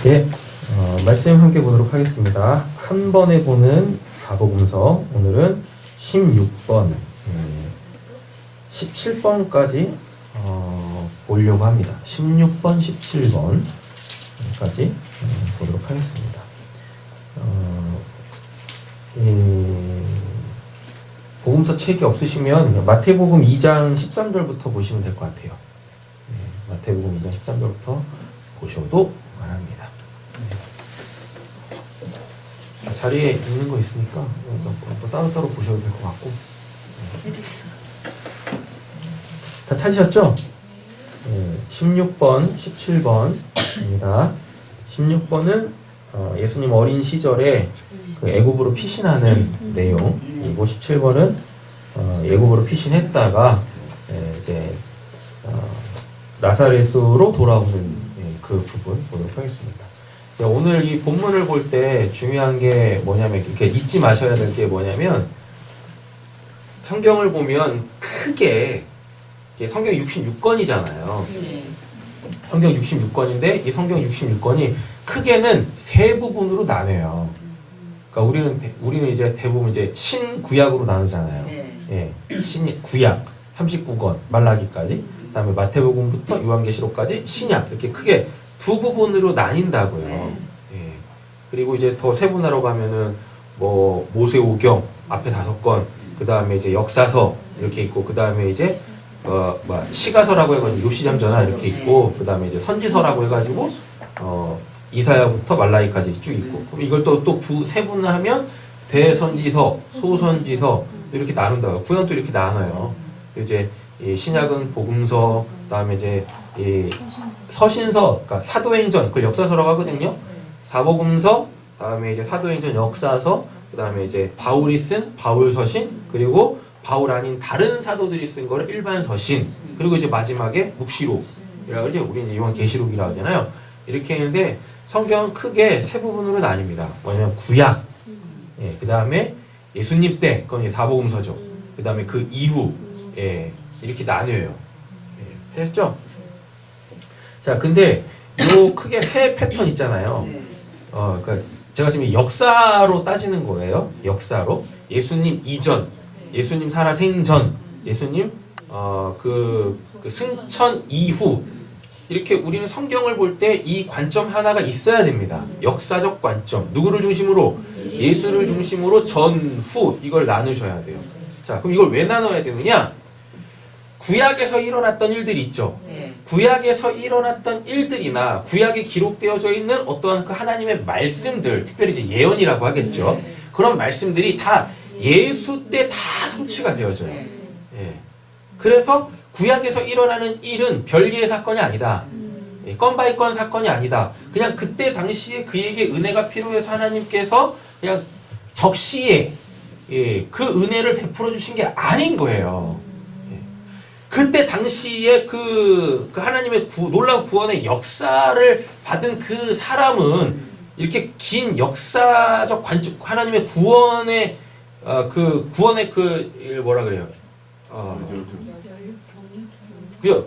예, 말씀 함께 보도록 하겠습니다. 한 번에 보는 사복음서, 오늘은 16번, 17번까지 보려고 합니다. 16번, 17번까지 보도록 하겠습니다. 복음서 책이 없으시면 마태복음 2장 13절부터 보시면 될 것 같아요. 마태복음 2장 13절부터 보셔도 합니다. 자리에 있는 거 있으니까 뭐 따로따로 보셔도 될 것 같고. 다 찾으셨죠? 16번, 17번입니다. 16번은 예수님 어린 시절에 그 애굽으로 피신하는 내용이고, 17번은 애굽으로 피신했다가 이제 나사렛으로 돌아오는 그 부분 보도록 하겠습니다. 오늘 이 본문을 볼 때 중요한 게 뭐냐면, 이렇게 잊지 마셔야 될 게 뭐냐면, 성경을 보면 크게 성경 66권이잖아요. 성경 66권인데 이 성경 66권이 크게는 세 부분으로 나뉘어요. 그러니까 우리는 이제 대부분 이제 신구약으로 나누잖아요. 예, 신구약 39권 말라기까지, 그다음에 마태복음부터 요한계시록까지 신약, 이렇게 크게 두 부분으로 나뉜다고요. 예. 그리고 이제 더 세분화로 가면은 뭐 모세오경 앞에 5권, 그다음에 이제 역사서 이렇게 있고, 그다음에 이제 시가서라고 해가지고 요시잠전하 이렇게 있고, 그다음에 이제 선지서라고 해가지고 이사야부터 말라기까지 쭉 있고, 이걸 또 세분화하면 대선지서, 소선지서 이렇게 나눈다고요. 구약도 이렇게 나눠요. 이제 이 신약은 복음서, 그다음에 이제 이 서신서, 그러니까 사도행전, 그걸 역사서라고 하거든요. 사복음서, 그다음에 이제 사도행전 역사서, 그다음에 이제 바울이 쓴 바울 서신, 그리고 바울 아닌 다른 사도들이 쓴 거를 일반 서신, 그리고 이제 마지막에 묵시록이라고 하죠. 우리 이제 요한계시록이라고 하잖아요. 이렇게 했는데 성경은 크게 세 부분으로 나뉩니다. 뭐냐면 구약, 예, 그다음에 예수님 때, 그건 사복음서죠. 그다음에 그 이후, 예, 이렇게 나뉘어요. 예, 했죠? 자, 근데 요 크게 세 패턴 있잖아요. 그러니까 제가 지금 역사로 따지는 거예요. 역사로. 예수님 이전, 예수님 살아생전, 예수님 그 승천 이후, 이렇게 우리는 성경을 볼 때 이 관점 하나가 있어야 됩니다. 역사적 관점. 누구를 중심으로? 예수를 중심으로 전후, 이걸 나누셔야 돼요. 자, 그럼 이걸 왜 나눠야 되느냐? 구약에서 일어났던 일들이 있죠. 구약에서 일어났던 일들이나 구약에 기록되어져 있는 어떠한 그 하나님의 말씀들, 특별히 이제 예언이라고 하겠죠. 그런 말씀들이 다 예수 때 다 성취가 되어져요. 예. 그래서 구약에서 일어나는 일은 별개의 사건이 아니다. 건바이 건 사건이 아니다. 그냥 그때 당시에 그에게 은혜가 필요해서 하나님께서 그냥 적시에 그 은혜를 베풀어 주신 게 아닌 거예요. 그때 당시에 그 하나님의 놀라운 구원의 역사를 받은 그 사람은 이렇게 긴 역사적 관점, 하나님의 구원의 뭐라 그래요?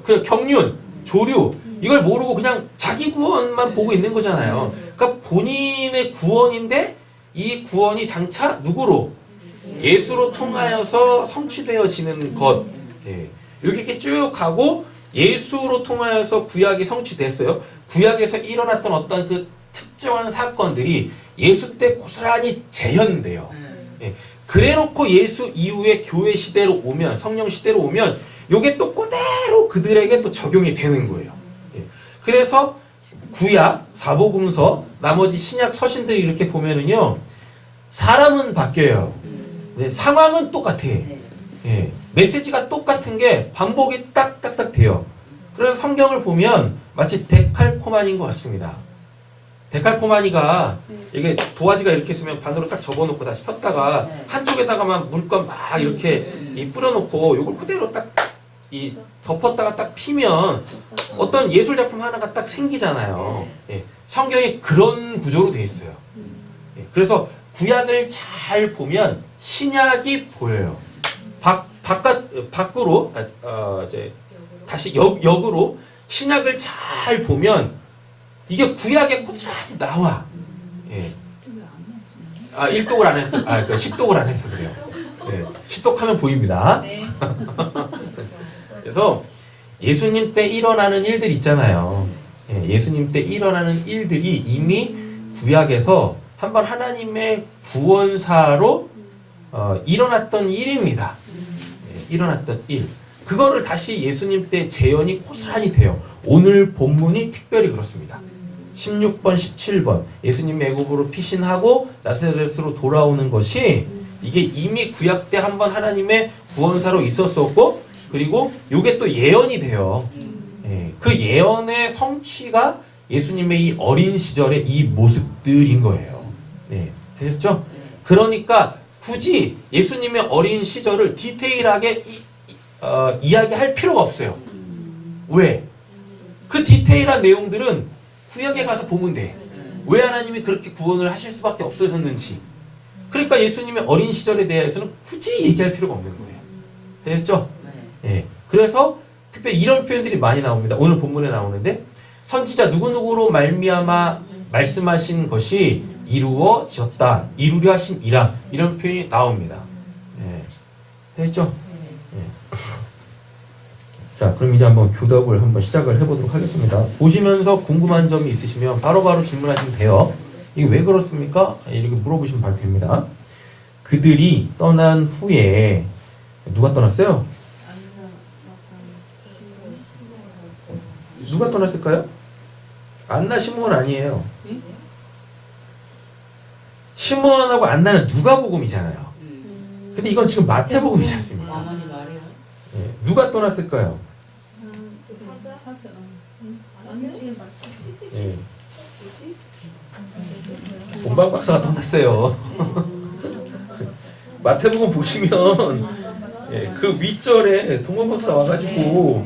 그 경륜, 조류, 이걸 모르고 그냥 자기 구원만 보고 있는 거잖아요. 그러니까 본인의 구원인데 이 구원이 장차 누구로? 예수로 통하여서 성취되어지는 것. 예. 이렇게 쭉 가고 예수로 통하여서 구약이 성취됐어요. 구약에서 일어났던 어떤 그 특정한 사건들이 예수 때 고스란히 재현돼요. 예. 그래놓고 예수 이후에 교회 시대로 오면, 성령 시대로 오면 요게 또 그대로 그들에게 또 적용이 되는 거예요. 예. 그래서 구약, 사복음서, 나머지 신약 서신들이 이렇게 보면은요, 사람은 바뀌어요. 네, 상황은 똑같아. 예. 메시지가 똑같은 게 반복이 딱딱딱 돼요. 그래서 성경을 보면 마치 데칼코마니인 것 같습니다. 데칼코마니가 이게 도화지가 이렇게 있으면 반으로 딱 접어놓고 다시 폈다가 한쪽에다가만 물감 막 이렇게 뿌려놓고 요걸 그대로 딱 덮었다가 딱 피면 어떤 예술 작품 하나가 딱 생기잖아요. 예. 성경이 그런 구조로 돼 있어요. 예. 그래서 구약을 잘 보면 신약이 보여요. 밖으로 이제 다시 역으로 신약을 잘 보면 이게 구약에 고스란히 나와. 예. 아, 1독을 안 했어. 아, 그 10독을 안 했어 그래요. 예. 10독하면 보입니다. 그래서 예수님 때 일어나는 일들 있잖아요. 예, 예수님 때 일어나는 일들이 이미 구약에서 한번 하나님의 구원사로 일어났던 일입니다. 예, 일어났던 일. 그거를 다시 예수님 때 재현이 고스란히 돼요. 오늘 본문이 특별히 그렇습니다. 16번, 17번 예수님이 애굽으로 피신하고 나사렛으로 돌아오는 것이 이게 이미 구약 때 한번 하나님의 구원사로 있었었고 그리고 이게 또 예언이 돼요. 예, 그 예언의 성취가 예수님의 이 어린 시절의 이 모습들인 거예요. 네, 되셨죠? 그러니까 굳이 예수님의 어린 시절을 디테일하게 이야기할 필요가 없어요. 왜? 그 디테일한 내용들은 구약에 가서 보면 돼. 왜 하나님이 그렇게 구원을 하실 수밖에 없으셨는지. 그러니까 예수님의 어린 시절에 대해서는 굳이 얘기할 필요가 없는 거예요. 되셨죠? 예. 그래서 특별히 이런 표현들이 많이 나옵니다. 오늘 본문에 나오는데 선지자 누구누구로 말미암아 말씀하신 것이 이루어졌다. 이루려 하심이라. 이런 표현이 나옵니다. 예. 되셨죠? 예. 자, 그럼 이제 한번 교답을 한번 시작을 해보도록 하겠습니다. 보시면서 궁금한 점이 있으시면 바로바로 질문하시면 돼요. 이게 왜 그렇습니까? 이렇게 물어보시면 바로 됩니다. 그들이 떠난 후에 누가 떠났어요? 누가 떠났을까요? 안나 시므온 아니에요. 시므온하고 안나는 누가복음이잖아요. 근데 이건 지금 마태복음이지 않습니까? 네. 누가 떠났을까요? 네. 본방 박사가 떠났어요. 마태복음 보시면 예, 그 윗절에 동방 박사 와가지고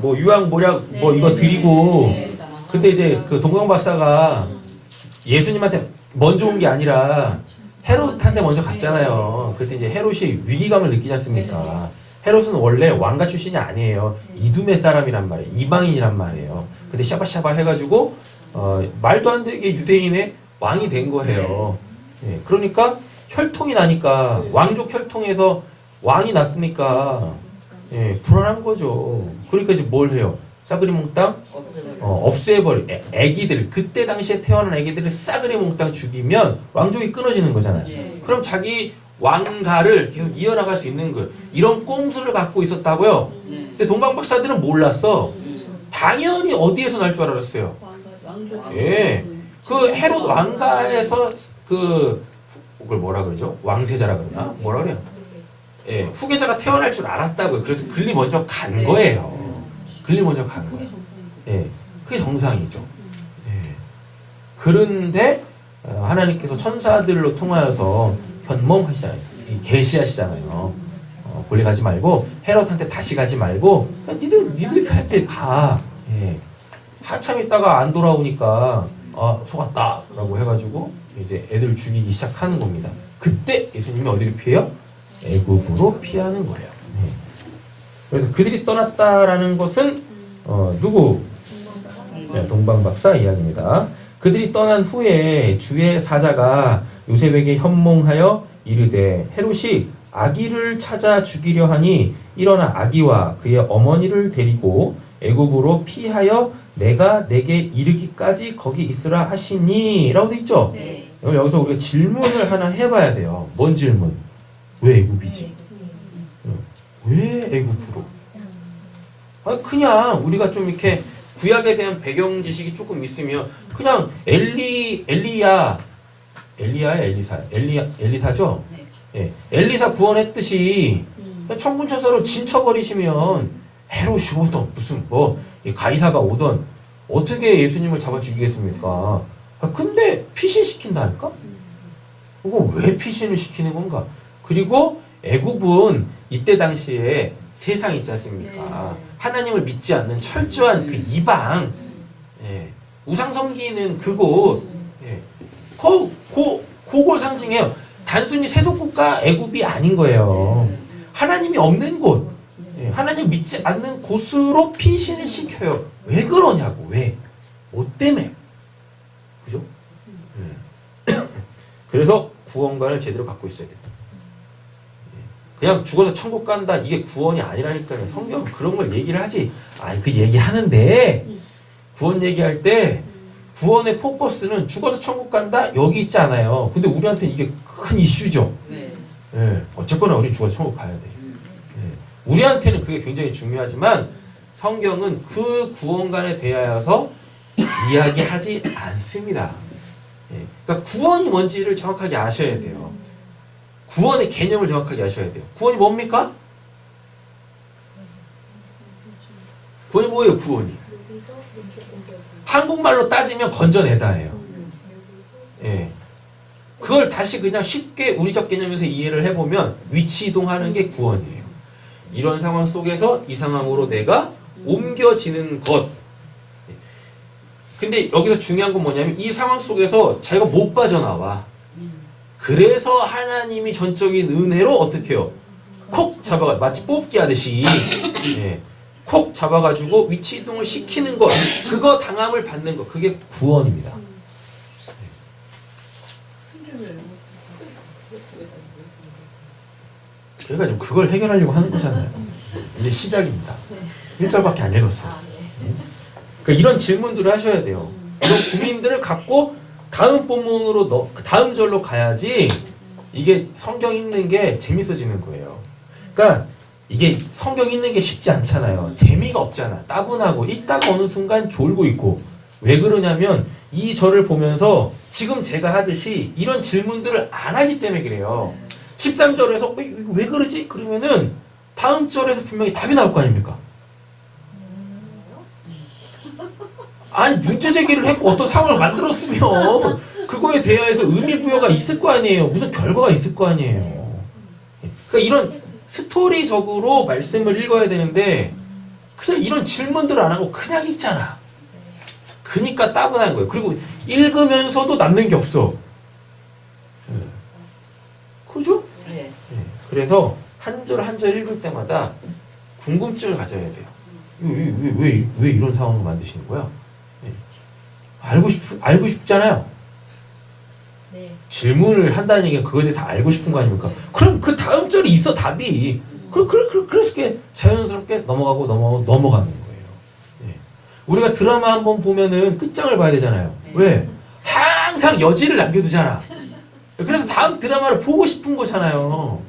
뭐 유황 모략 뭐 이거 드리고 그때 이제 그 동방 박사가 예수님한테 먼저 온 게 아니라 헤롯한테 먼저 갔잖아요. 그때 이제 헤롯이 위기감을 느끼지 않습니까? 헤롯은 원래 왕가 출신이 아니에요. 이두메 사람이란 말이에요. 이방인이란 말이에요. 근데 샤바샤바 해가지고 말도 안 되게 유대인의 왕이 된 거예요. 예, 그러니까 혈통이 나니까 왕족 혈통에서 왕이 났으니까 예, 불안한 거죠. 그러니까 이제 뭘 해요? 싸그리 몽땅 없애버려. 애기들 그때 당시에 태어난 애기들을 싸그리 몽땅 죽이면 왕족이 끊어지는 거잖아요. 그럼 자기 왕가를 계속 이어나갈 수 있는 거예요. 이런 꼼수를 갖고 있었다고요. 근데 동방 박사들은 몰랐어. 당연히 어디에서 날 줄 알았어요. 예, 그 헤롯 왕가에서 그걸 뭐라 그러죠? 왕세자라 그러나 뭐라 그래요? 예, 후계자가 태어날 줄 알았다고요. 그래서 글리 먼저 간 거예요. 글리 먼저 간 거예요. 예, 그게 정상이죠. 예. 그런데 하나님께서 천사들로 통하여서 현몽하시잖아요. 계시하시잖아요. 골리 가지 말고 헤롯한테 다시 가지 말고 니들 갈 길 가. 예. 한참 있다가 안 돌아오니까 속았다라고 해가지고 이제 애들 죽이기 시작하는 겁니다. 그때 예수님이 어디를 피해요? 애굽으로 피하는 거예요. 네. 그래서 그들이 떠났다라는 것은 누구? 네, 동방 박사 이야기입니다. 그들이 떠난 후에 주의 사자가 요셉에게 현몽하여 이르되 헤롯이 아기를 찾아 죽이려 하니 일어나 아기와 그의 어머니를 데리고 애굽으로 피하여 내가 내게 이르기까지 거기 있으라 하시니 라고 돼 있죠? 네. 여기서 우리가 질문을 하나 해봐야 돼요. 뭔 질문? 왜 애굽이지? 왜 애굽으로? 아니 그냥 우리가 좀 이렇게 구약에 대한 배경 지식이 조금 있으면 그냥 엘리사죠? 예, 엘리사 구원했듯이 천군천사로 진쳐버리시면 헤롯이 오던 무슨 뭐 가이사가 오던 어떻게 예수님을 잡아 죽이겠습니까? 근데 피신시킨다니까? 그거 왜 피신을 시키는 건가? 그리고 애굽은 이때 당시에 세상 있지 않습니까? 하나님을 믿지 않는 철저한 그 이방, 예, 우상 섬기는 그곳, 예, 그걸 상징해요. 단순히 세속국가 애굽이 아닌 거예요. 하나님이 없는 곳, 예, 하나님 믿지 않는 곳으로 피신을 시켜요. 왜 그러냐고, 왜? 뭐 때문에? 그죠? 그래서 구원관을 제대로 갖고 있어야 돼요. 그냥 죽어서 천국 간다 이게 구원이 아니라니까요. 성경은 그런 걸 얘기를 하지. 그 얘기하는데 구원 얘기할 때 구원의 포커스는 죽어서 천국 간다 여기 있지 않아요. 근데 우리한테는 이게 큰 이슈죠. 네. 어쨌거나 우리 죽어서 천국 가야 돼요. 네. 우리한테는 그게 굉장히 중요하지만 성경은 그 구원관에 대하여서 이야기하지 않습니다. 네. 그러니까 구원이 뭔지를 정확하게 아셔야 돼요. 구원의 개념을 정확하게 아셔야 돼요. 구원이 뭡니까? 구원이 뭐예요? 구원이 한국말로 따지면 건져내다예요. 예. 그걸 다시 그냥 쉽게 우리적 개념에서 이해를 해보면 위치 이동하는 게 구원이에요. 이런 상황 속에서 이 상황으로 내가 옮겨지는 것. 근데 여기서 중요한 건 뭐냐면 이 상황 속에서 자기가 못 빠져나와. 그래서 하나님이 전적인 은혜로 어떻게 해요? 콕 잡아가 마치 뽑기 하듯이 예. 콕 잡아가지고 위치 이동을 시키는 것, 그거 당함을 받는 것, 그게 구원입니다. 그러니까 지금 그걸 해결하려고 하는 거잖아요. 이제 시작입니다. 1절밖에 안 읽었어요. 그러니까 이런 질문들을 하셔야 돼요. 이런 고민들을 갖고 다음 본문으로 다음 절로 가야지 이게 성경 읽는 게 재밌어지는 거예요. 그러니까 이게 성경 읽는 게 쉽지 않잖아요. 재미가 없잖아. 따분하고 읽다가 어느 순간 졸고 있고. 왜 그러냐면 이 절을 보면서 지금 제가 하듯이 이런 질문들을 안 하기 때문에 그래요. 13절에서 이거 왜 그러지? 그러면은 다음 절에서 분명히 답이 나올 거 아닙니까? 아니 문제 제기를 했고 어떤 상황을 만들었으면 그거에 대해서 의미 부여가 있을 거 아니에요. 무슨 결과가 있을 거 아니에요. 그러니까 이런 스토리적으로 말씀을 읽어야 되는데 그냥 이런 질문들을 안 하고 그냥 읽잖아. 그니까 따분한 거예요. 그리고 읽으면서도 남는 게 없어. 그죠? 네. 그래서 한 절 한 절 읽을 때마다 궁금증을 가져야 돼요. 왜 이런 상황을 만드시는 거야? 네. 알고 싶잖아요. 네. 질문을 한다는 얘기가 그거에 대해서 알고 싶은 거 아닙니까? 그럼 그 다음 절이 있어 답이. 그래서 이렇게 자연스럽게 넘어가는 거예요. 네. 우리가 드라마 한번 보면은 끝장을 봐야 되잖아요. 네. 왜? 항상 여지를 남겨두잖아. 그래서 다음 드라마를 보고 싶은 거잖아요.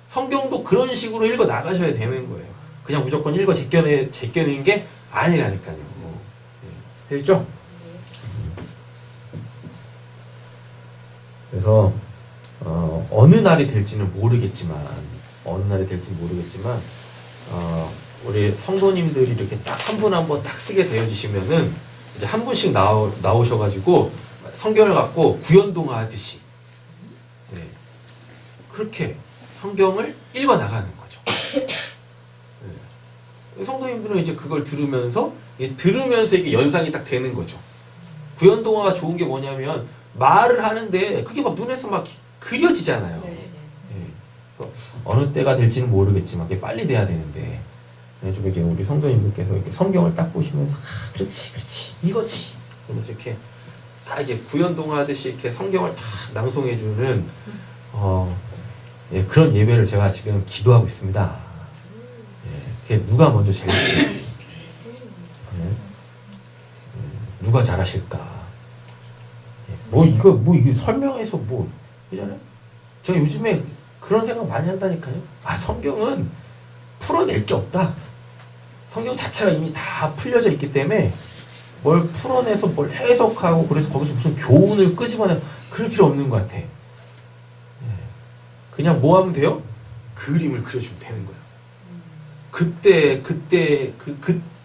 성경도 그런 식으로 읽어 나가셔야 되는 거예요. 그냥 무조건 읽어 제껴내는 게 아니라니까요. 네. 되겠죠? 그래서 어느 날이 될지는 모르겠지만 우리 성도님들이 이렇게 딱 한 분 한 분 딱 쓰게 되어지시면은 이제 한 분씩 나오셔가지고 성경을 갖고 구연동화 하듯이 그렇게 성경을 읽어 나가는 거죠. 성도님들은 이제 그걸 들으면서 이게 연상이 딱 되는 거죠. 구연동화가 좋은 게 뭐냐면 말을 하는데 그게 막 눈에서 막 그려지잖아요. 그래서 어느 때가 될지는 모르겠지만 그게 빨리 돼야 되는데 좀 이제 우리 성도님들께서 이렇게 성경을 딱 보시면서 그렇지 이거지. 그러면서 이렇게 다 이제 구연동화 하듯이 이렇게 성경을 다 낭송해주는 그런 예배를 제가 지금 기도하고 있습니다. 그게 누가 먼저 제일 누가 잘하실까? 이거 설명해서 그잖아요. 제가 요즘에 그런 생각 많이 한다니까요. 성경은 풀어낼 게 없다. 성경 자체가 이미 다 풀려져 있기 때문에 뭘 풀어내서 뭘 해석하고 그래서 거기서 무슨 교훈을 끄집어내 그럴 필요 없는 것 같아. 그냥 뭐 하면 돼요? 그림을 그려주면 되는 거예요.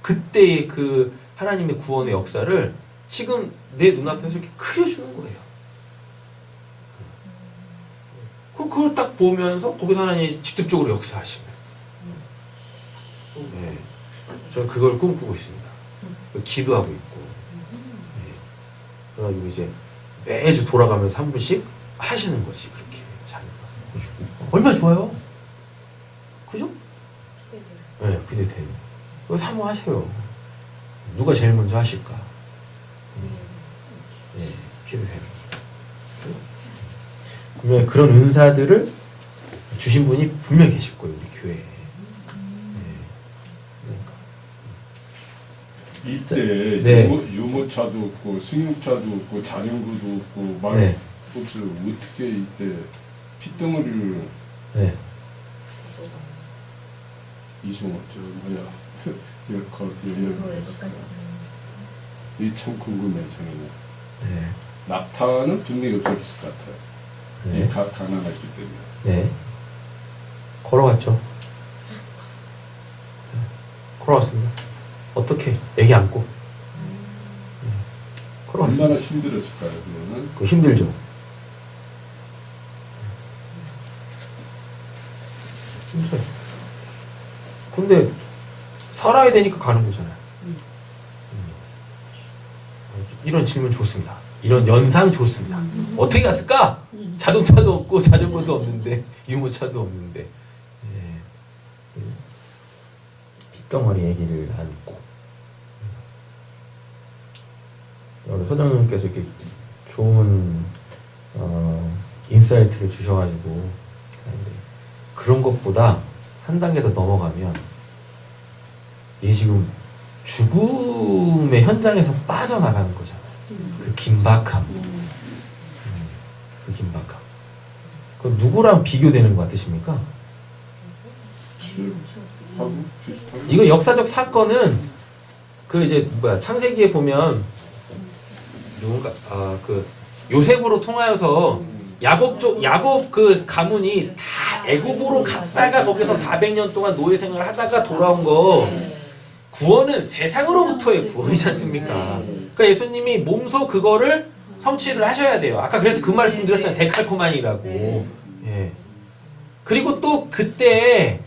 그때의 그 하나님의 구원의 역사를 지금 내 눈앞에서 이렇게 그려주는 거예요. 그걸 딱 보면서 거기서 하나님이 직접적으로 역사하시는 거예요. 네. 저는 그걸 꿈꾸고 있습니다. 기도하고 있고. 네. 그래가지고 이제 매주 돌아가면서 한 분씩 하시는 거지. 그렇게 얼마나 좋아요. 그죠? 네, 기대돼요. 사모하세요. 누가 제일 먼저 하실까? 네, 기도해요. 분명히 그런 은사들을 주신 분이 분명히 계실 거예요, 우리 교회에. 네. 그러니까. 이때 네. 유모차도 없고 승용차도 없고 자전거도 없고 말 네. 없어. 어떻게 이때 핏덩어리를 네. 이승호죠 뭐야 이참 궁금해 저는. 네. 낙타는 분명히 없었을 것 같아요. 네. 가난했기 때문에. 네. 걸어갔죠. 네. 걸어갔습니다. 어떻게? 애기 안고. 네. 걸어갔습니다. 얼마나 힘들었을까요, 그거는? 그거 힘들죠. 힘들어요. 근데 살아야 되니까 가는 거잖아요. 이런 질문 좋습니다. 이런 연상 좋습니다. 어떻게 갔을까? 자동차도 없고 자전거도 없는데 유모차도 없는데 핏덩어리 얘기를 안고 우리 소장님께서 이렇게 좋은 인사이트를 주셔가지고 하는데 그런 것보다 한 단계 더 넘어가면 이게 지금 죽음의 현장에서 빠져나가는 거잖아요. 그 긴박함. 그 긴박함. 그 누구랑 비교되는 것 같으십니까? 하고 비슷하고. 이거 역사적 사건은 그 이제 뭐야 창세기에 보면 누군가 그 요셉으로 통하여서 야곱 그 가문이 다 애굽으로 갔다가 거기서 400년 동안 노예 생활을 하다가 돌아온 거 구원은 세상으로부터의 구원이지 않습니까? 그러니까 예수님이 몸소 그거를 성취를 하셔야 돼요. 아까 그래서 그 말씀 드렸잖아요. 데칼코마니라고. 예. 그리고 또 그때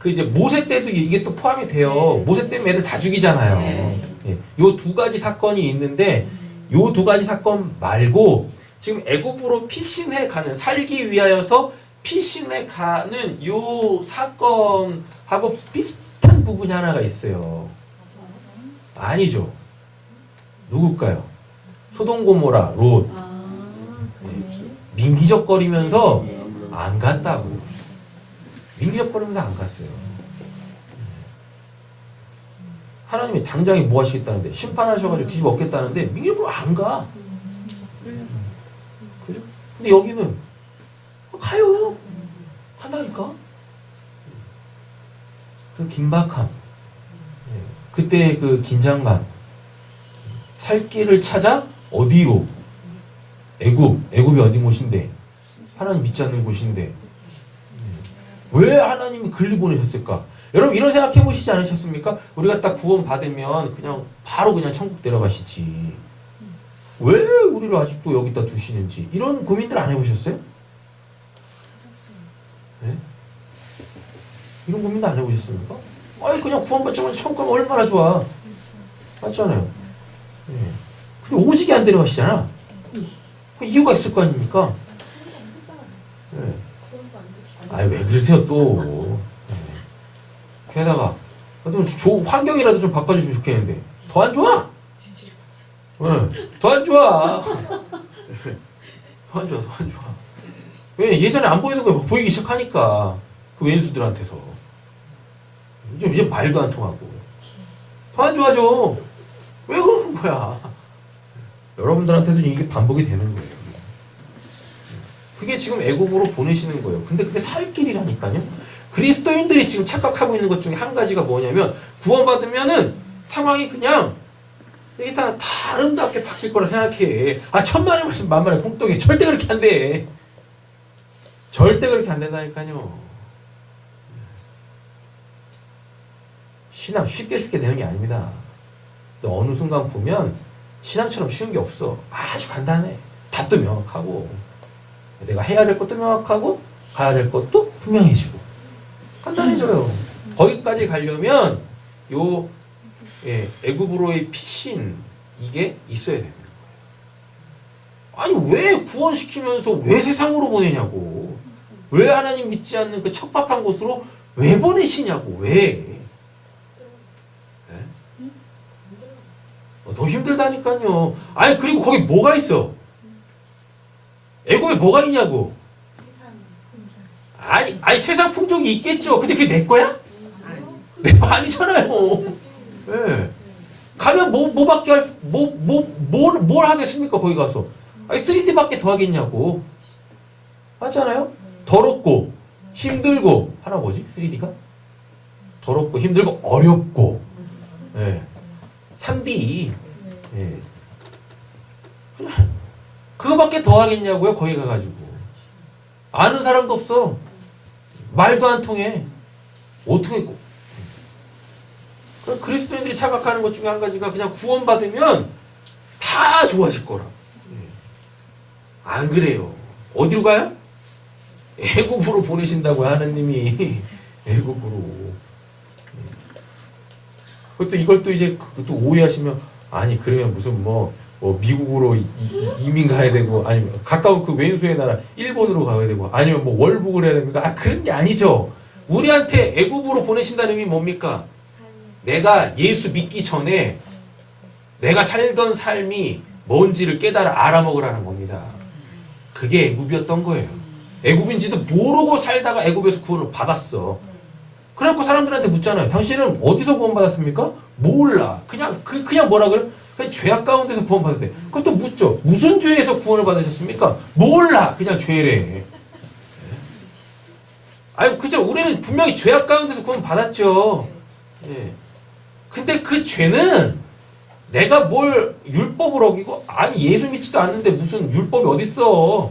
그 이제 모세 때도 이게 또 포함이 돼요. 모세 때문에 애들 다 죽이잖아요. 예. 요 두 가지 사건이 있는데 요 두 가지 사건 말고 지금 애굽으로 피신해 가는 살기 위하여서 피신해 가는 요 사건하고 비슷한 부분이 하나가 있어요. 아니죠. 누굴까요? 소돔고모라 롯. 민기적거리면서 안 갔다고. 민기적거리면서 안 갔어요. 하나님이 당장에 뭐 하시겠다는데 심판하셔가지고 뒤집어 엎겠다는데 민기적으로 안 가. 그죠? 근데 여기는 가요. 한다니까. 그 긴박함, 그때 그 긴장감, 살 길을 찾아 어디로? 애굽이 어디 곳인데? 하나님 믿지 않는 곳인데 왜 하나님이 글리 보내셨을까? 여러분 이런 생각해 보시지 않으셨습니까? 우리가 딱 구원 받으면 그냥 바로 그냥 천국 데려가시지. 왜 우리를 아직도 여기다 두시는지 이런 고민들 안 해보셨어요? 네? 이런 고민도 안 해보셨습니까? 아니 그냥 구원받자마자 천국 가면 얼마나 좋아. 맞잖아요. 네. 근데 오직이 안 데려가시잖아. 그 이유가 있을 거 아닙니까? 네. 아니 왜 그러세요 또. 네. 게다가 환경이라도 좀 바꿔주시면 좋겠는데 더 안 좋아. 더 안 좋아. 더 안 좋아. 왜 예전에 안 보이는 거 보이기 시작하니까 그 왼수들한테서 이제 말도 안 통하고 더 안 좋아져. 왜 그러는 거야? 여러분들한테도 이게 반복이 되는 거예요. 그게 지금 애굽으로 보내시는 거예요. 근데 그게 살 길이라니까요. 그리스도인들이 지금 착각하고 있는 것 중에 한 가지가 뭐냐면 구원받으면은 상황이 그냥 이게 다 아름답게 바뀔 거라 생각해. 천만의 말씀 만만의 콩떡이 절대 그렇게 안 돼. 절대 그렇게 안 된다니까요. 신앙 쉽게 되는 게 아닙니다. 또 어느 순간 보면 신앙처럼 쉬운 게 없어. 아주 간단해. 답도 명확하고 내가 해야 될 것도 명확하고 가야 될 것도 분명해지고 간단해져요. 거기까지 가려면 요 애굽으로의 피신 이게 있어야 되는 거예요. 아니 왜 구원시키면서 왜 세상으로 보내냐고. 왜 하나님 믿지 않는 그 척박한 곳으로 왜 보내시냐고. 왜? 더 힘들다니까요. 아니 그리고 거기 뭐가 있어? 애굽에 뭐가 있냐고. 아니 세상 풍족이 있겠죠. 근데 그게 내 거야? 내 거 아니잖아요. 예. 가면 뭐밖에 뭘 하겠습니까? 거기 가서. 아니 3D밖에 더 하겠냐고. 맞잖아요? 더럽고 힘들고 하나 뭐지? 3D가? 더럽고 힘들고 어렵고. 예. 3D. 예. 그거밖에 더 하겠냐고요? 거기 가가지고. 아는 사람도 없어. 말도 안 통해. 어떻게 그리스도인들이 착각하는 것 중에 한 가지가 그냥 구원받으면 다 좋아질 거라. 안 그래요. 어디로 가요? 애굽으로 보내신다고요, 하나님이. 애굽으로. 그것도 이걸 또 이제 또 오해하시면 아니 그러면 무슨 뭐 미국으로 이민 가야 되고 아니면 가까운 그 왼수의 나라 일본으로 가야 되고 아니면 뭐 월북을 해야 됩니까? 아 그런 게 아니죠. 우리한테 애굽으로 보내신다는 의미 뭡니까? 내가 예수 믿기 전에 내가 살던 삶이 뭔지를 깨달아 알아먹으라는 겁니다. 그게 애굽이었던 거예요. 애굽인지도 모르고 살다가 애굽에서 구원을 받았어. 그래갖고 사람들한테 묻잖아요. 당신은 어디서 구원받았습니까? 몰라. 그냥 뭐라 그래? 그냥 죄악 가운데서 구원받았대. 그럼 또 묻죠. 무슨 죄에서 구원을 받으셨습니까? 몰라. 그냥 죄래. 아니 그죠? 우리는 분명히 죄악 가운데서 구원받았죠. 예. 근데 그 죄는 내가 뭘 율법을 어기고 아니 예수 믿지도 않는데 무슨 율법이 어딨어.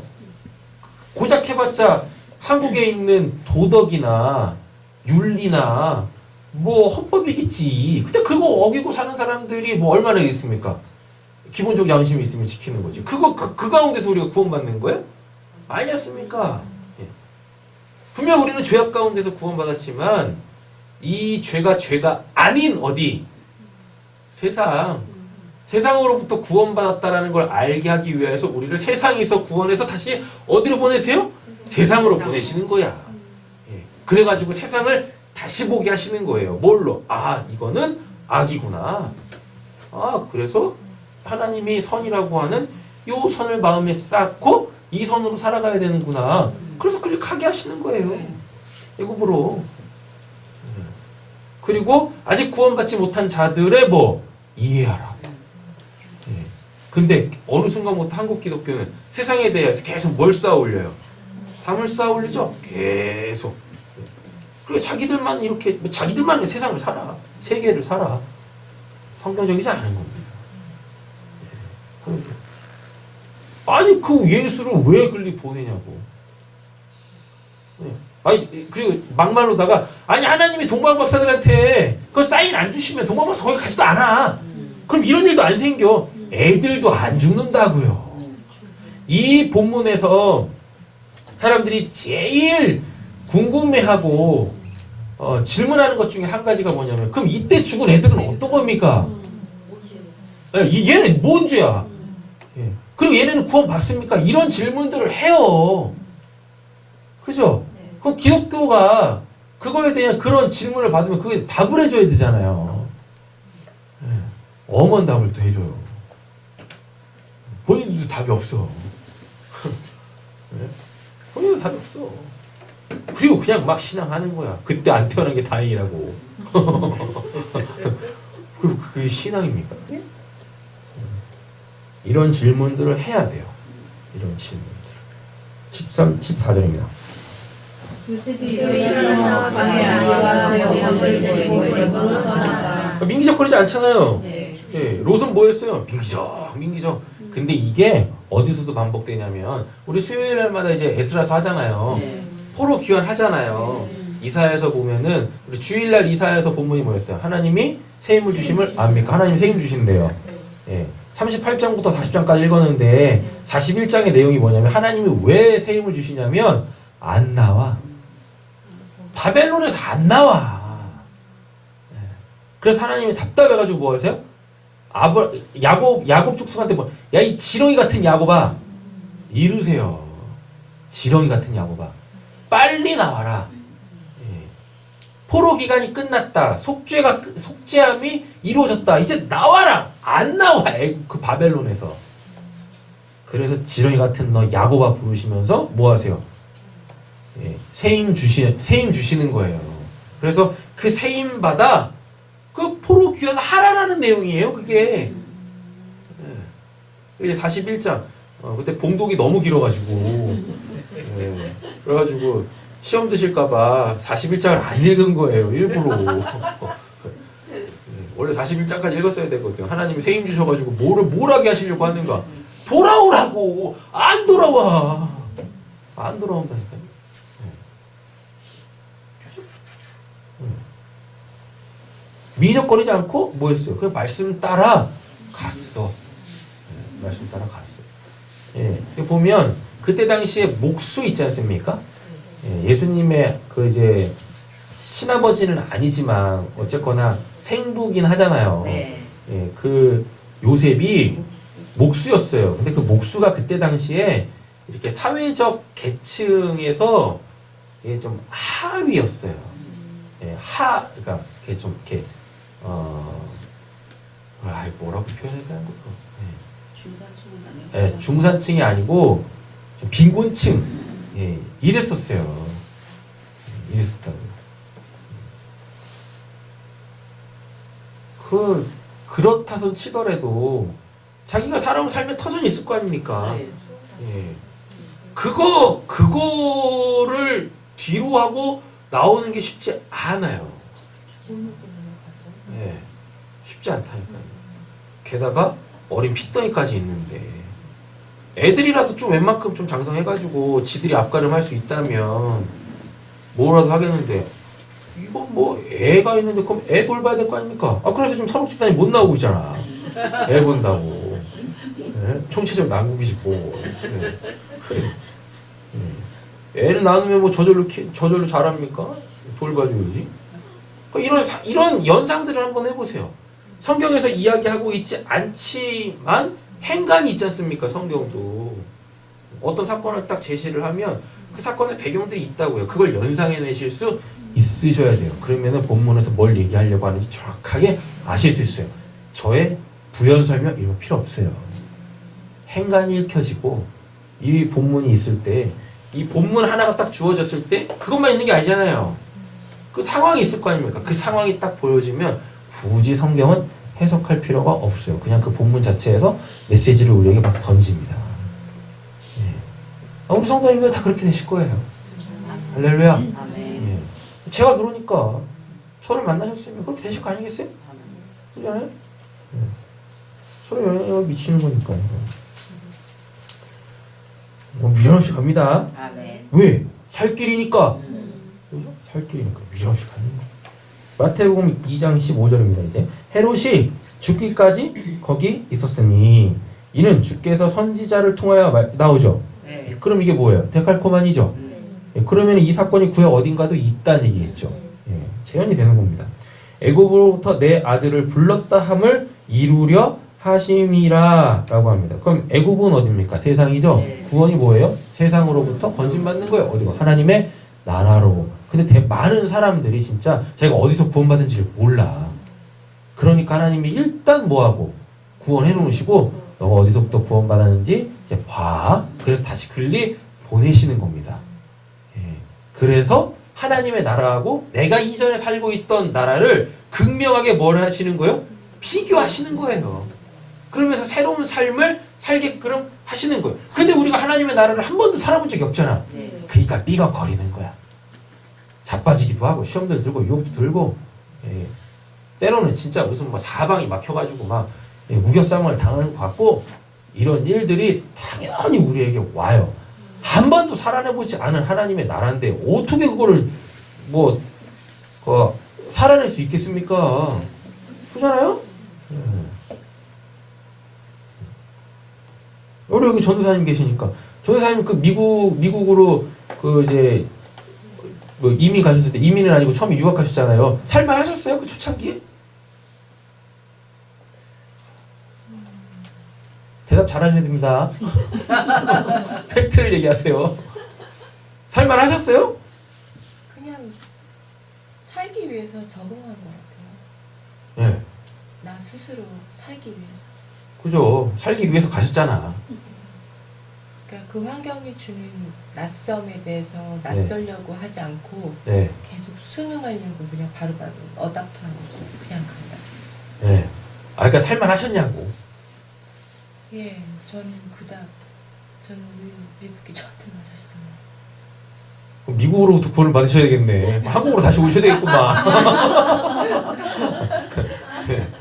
고작 해봤자 한국에 있는 도덕이나 윤리나 뭐 헌법이겠지. 근데 그거 어기고 사는 사람들이 뭐 얼마나 있습니까? 기본적 양심이 있으면 지키는 거지. 그 가운데서 우리가 구원받는 거예요? 아니었습니까? 예. 분명 우리는 죄악 가운데서 구원받았지만 이 죄가 아닌 어디? 세상으로부터 구원받았다라는 걸 알게 하기 위해서 우리를 세상에서 구원해서 다시 어디로 보내세요? 세상으로 보내시는 거야. 예. 그래가지고 세상을 다시 보게 하시는 거예요. 뭘로? 아, 이거는 악이구나. 아, 그래서 하나님이 선이라고 하는 요 선을 마음에 쌓고 이 선으로 살아가야 되는구나. 그래서 그렇게 가게 하시는 거예요. 애굽으로. 그리고 아직 구원받지 못한 자들의 뭐 이해하라. 예. 근데 어느 순간부터 한국 기독교는 세상에 대해서 계속 뭘 쌓아 올려요? 삶을 쌓아 올리죠. 계속. 그리고 자기들만 이렇게 자기들만의 세상을 살아. 세계를 살아. 성경적이지 않은 겁니다. 예. 아니 그 예수를 왜 그리 보내냐고. 예. 아니 그리고 막말로다가 아니 하나님이 동방박사들한테 그 사인 안 주시면 동방박사 거기 가지도 않아. 그럼 이런 일도 안 생겨. 애들도 안 죽는다고요. 이 본문에서 사람들이 제일 궁금해하고 질문하는 것 중에 한 가지가 뭐냐면 그럼 이때 죽은 애들은 어떤 겁니까? 얘는 뭔 죄야? 예. 그리고 얘네는 구원 받습니까? 이런 질문들을 해요. 그죠? 그 기독교가 그거에 대한 그런 질문을 받으면 그게 답을 해줘야 되잖아요. 예. 엄한 답을 또 해줘요. 본인도 답이 없어. 예? 본인도 답이 없어. 그리고 그냥 막 신앙하는 거야. 그때 안 태어난 게 다행이라고. 그럼 그게 신앙입니까? 이런 질문들을 해야 돼요. 이런 질문들. 14절입니다. 민기적거리지 않잖아요. 예, 롯은 뭐였어요? 민기적. 근데 이게 어디서도 반복되냐면 우리 수요일 날마다 이제 에스라서 하잖아요. 포로 귀환하잖아요. 이사야에서 보면은 우리 주일날 이사야에서 본문이 뭐였어요? 하나님이 새 힘을 주심을 압니까? 하나님 새 힘 주신대요. 예. 38장부터 40장까지 읽었는데 41장의 내용이 뭐냐면 하나님이 왜 새 힘을 주시냐면 안 나와. 바벨론에서 안 나와. 예. 그래서 하나님이 답답해가지고 뭐 하세요? 야곱 족속한테 뭐, 야, 이 지렁이 같은 야곱아, 이르세요. 지렁이 같은 야곱아, 빨리 나와라. 예. 포로 기간이 끝났다. 속죄함이 이루어졌다. 이제 나와라. 안 나와. 그 바벨론에서. 그래서 지렁이 같은 너 야고바 부르시면서 뭐 하세요? 예, 세임 주시는 거예요. 그래서 그 세임 받아 그 포로 귀환하라라는 내용이에요. 그게 이제 41장 그때 봉독이 너무 길어가지고 그래가지고 시험 드실까봐 41장을 안 읽은 거예요. 일부러. 원래 41장까지 읽었어야 되거든요. 하나님이 세임 주셔가지고 뭘 하게 하시려고 하는가? 돌아오라고! 안 돌아와! 안 돌아온다니까요. 미적거리지 않고 뭐 했어요? 그냥 말씀 따라 갔어. 말씀 따라 갔어. 예, 보면 그때 당시에 목수 있지 않습니까? 예수님의 그 이제 친아버지는 아니지만 어쨌거나 생부긴 하잖아요. 네. 예, 그 요셉이 목수였어요. 근데 그 목수가 그때 당시에 이렇게 사회적 계층에서 예, 좀 하위였어요. 예, 그러니까 이렇게 좀 이렇게 뭐라고 표현해야 되나 거? 중산층은 예, 아니고 중산층이 아니고 좀 빈곤층. 예, 이랬었어요. 이랬었다고요. 그렇다손 치더라도 자기가 살아온 삶에 터전이 있을 거 아닙니까? 예. 그거를 뒤로 하고 나오는 게 쉽지 않아요. 예. 쉽지 않다니까요. 게다가 어린 핏덩이까지 있는데 애들이라도 좀 웬만큼 좀 장성해가지고 지들이 앞가림할 수 있다면 뭐라도 하겠는데 이건 뭐 애가 있는데 그럼 애 돌봐야 될 거 아닙니까? 그래서 지금 산업집단이 못 나오고 있잖아. 애 본다고. 네? 총체적 난국이지 뭐. 네. 애는 낳으면 뭐 저절로 자랍니까? 돌봐줘야지. 이런 연상들을 한번 해보세요. 성경에서 이야기하고 있지 않지만 행간이 있지 않습니까? 성경도 어떤 사건을 딱 제시를 하면 그 사건의 배경들이 있다고요. 그걸 연상해내실 수 있으셔야 돼요. 그러면은 본문에서 뭘 얘기하려고 하는지 정확하게 아실 수 있어요. 저의 부연 설명 이런 거 필요 없어요. 행간이 읽혀지고 이 본문이 있을 때 이 본문 하나가 딱 주어졌을 때 그것만 있는 게 아니잖아요. 그 상황이 있을 거 아닙니까? 그 상황이 딱 보여지면 굳이 성경은 해석할 필요가 없어요. 그냥 그 본문 자체에서 메시지를 우리에게 막 던집니다. 예. 우리 성도님들 다 그렇게 되실 거예요. 할렐루야. 예. 제가 그러니까 저를 만나셨으면 그렇게 되실 거 아니겠어요? 그렇잖아요? 예. 서로 미치는 거니까요. 미련없이 갑니다. 아멘. 왜? 살 길이니까. 그죠? 살 길이니까 미련없이 가는 거예요. 마태복음 2장 15절입니다. 이제 헤롯이 죽기까지 거기 있었으니 이는 주께서 선지자를 통하여 나오죠. 네. 그럼 이게 뭐예요? 데칼코만이죠. 예, 그러면 이 사건이 구약 어딘가도 있다는 얘기겠죠. 예, 재현이 되는 겁니다. 애굽으로부터 내 아들을 불렀다 함을 이루려 하심이라 라고 합니다. 그럼 애굽은 어딥니까? 세상이죠. 네. 구원이 뭐예요? 세상으로부터 건진받는 거예요. 어디고? 하나님의 나라로. 근데 많은 사람들이 진짜 자기가 어디서 구원받은지를 몰라. 그러니까 하나님이 일단 뭐하고 구원해 놓으시고 너가 어디서부터 구원받았는지 이제 봐. 그래서 다시 글리 보내시는 겁니다. 예. 그래서 하나님의 나라하고 내가 이전에 살고 있던 나라를 극명하게 뭘 하시는 거예요? 비교하시는 거예요. 그러면서 새로운 삶을 살게끔 하시는 거예요. 근데 우리가 하나님의 나라를 한 번도 살아본 적이 없잖아. 네. 그러니까 삐걱거리는 거야. 자빠지기도 하고 시험도 들고 유혹도 들고 예. 때로는 진짜 무슨 뭐 사방이 막혀가지고 막 예, 우겨싸움을 당하는 것 같고 이런 일들이 당연히 우리에게 와요. 한 번도 살아내보지 않은 하나님의 나라인데 어떻게 그거를 뭐 살아낼 수 있겠습니까? 그렇잖아요? 예. 우리 여기 전도사님 계시니까 전도사님 그 미국으로 그 이제 뭐 이민 가셨을 때 이민은 아니고 처음에 유학 가셨잖아요. 살만 하셨어요? 그 초창기에? 대답 잘하셔야 됩니다. 팩트를 얘기하세요. 살만 하셨어요? 그냥 살기 위해서 적응한 것 같아요. 예. 나 스스로 살기 위해서. 그죠. 살기 위해서 가셨잖아. 그러니까 그 환경이 주는 낯섦에 대해서 낯설려고 하지 않고 네. 계속 순응하려고 그냥 바로바로 어답터하고 그냥 간다. 네. 아, 그러니까 살만하셨냐고. 예, 저는 미국이 저한테 맞았어요. 그럼 미국으로부터 구원을 받으셔야 되겠네. 한국으로 다시 오셔야 되겠구만. 네.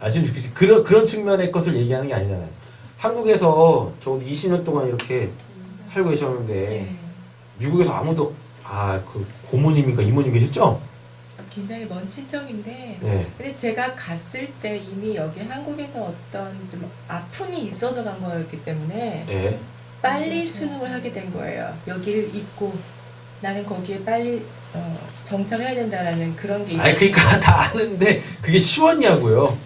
아, 지금 그런 측면의 것을 얘기하는 게 아니잖아요. 한국에서 적어도 20년 동안 이렇게 살고 계셨는데 예, 미국에서 아무도 그 고모님인가 이모님 계셨죠? 굉장히 먼 친척인데 네. 근데 제가 갔을 때 이미 여기 한국에서 어떤 좀 아픔이 있어서 간 거였기 때문에 네. 빨리 수능을 하게 된 거예요. 여기를 잊고 나는 거기에 빨리 정착해야 된다라는 그런 게 있어요. 아니 그러니까 다 아는데 그게 쉬웠냐고요.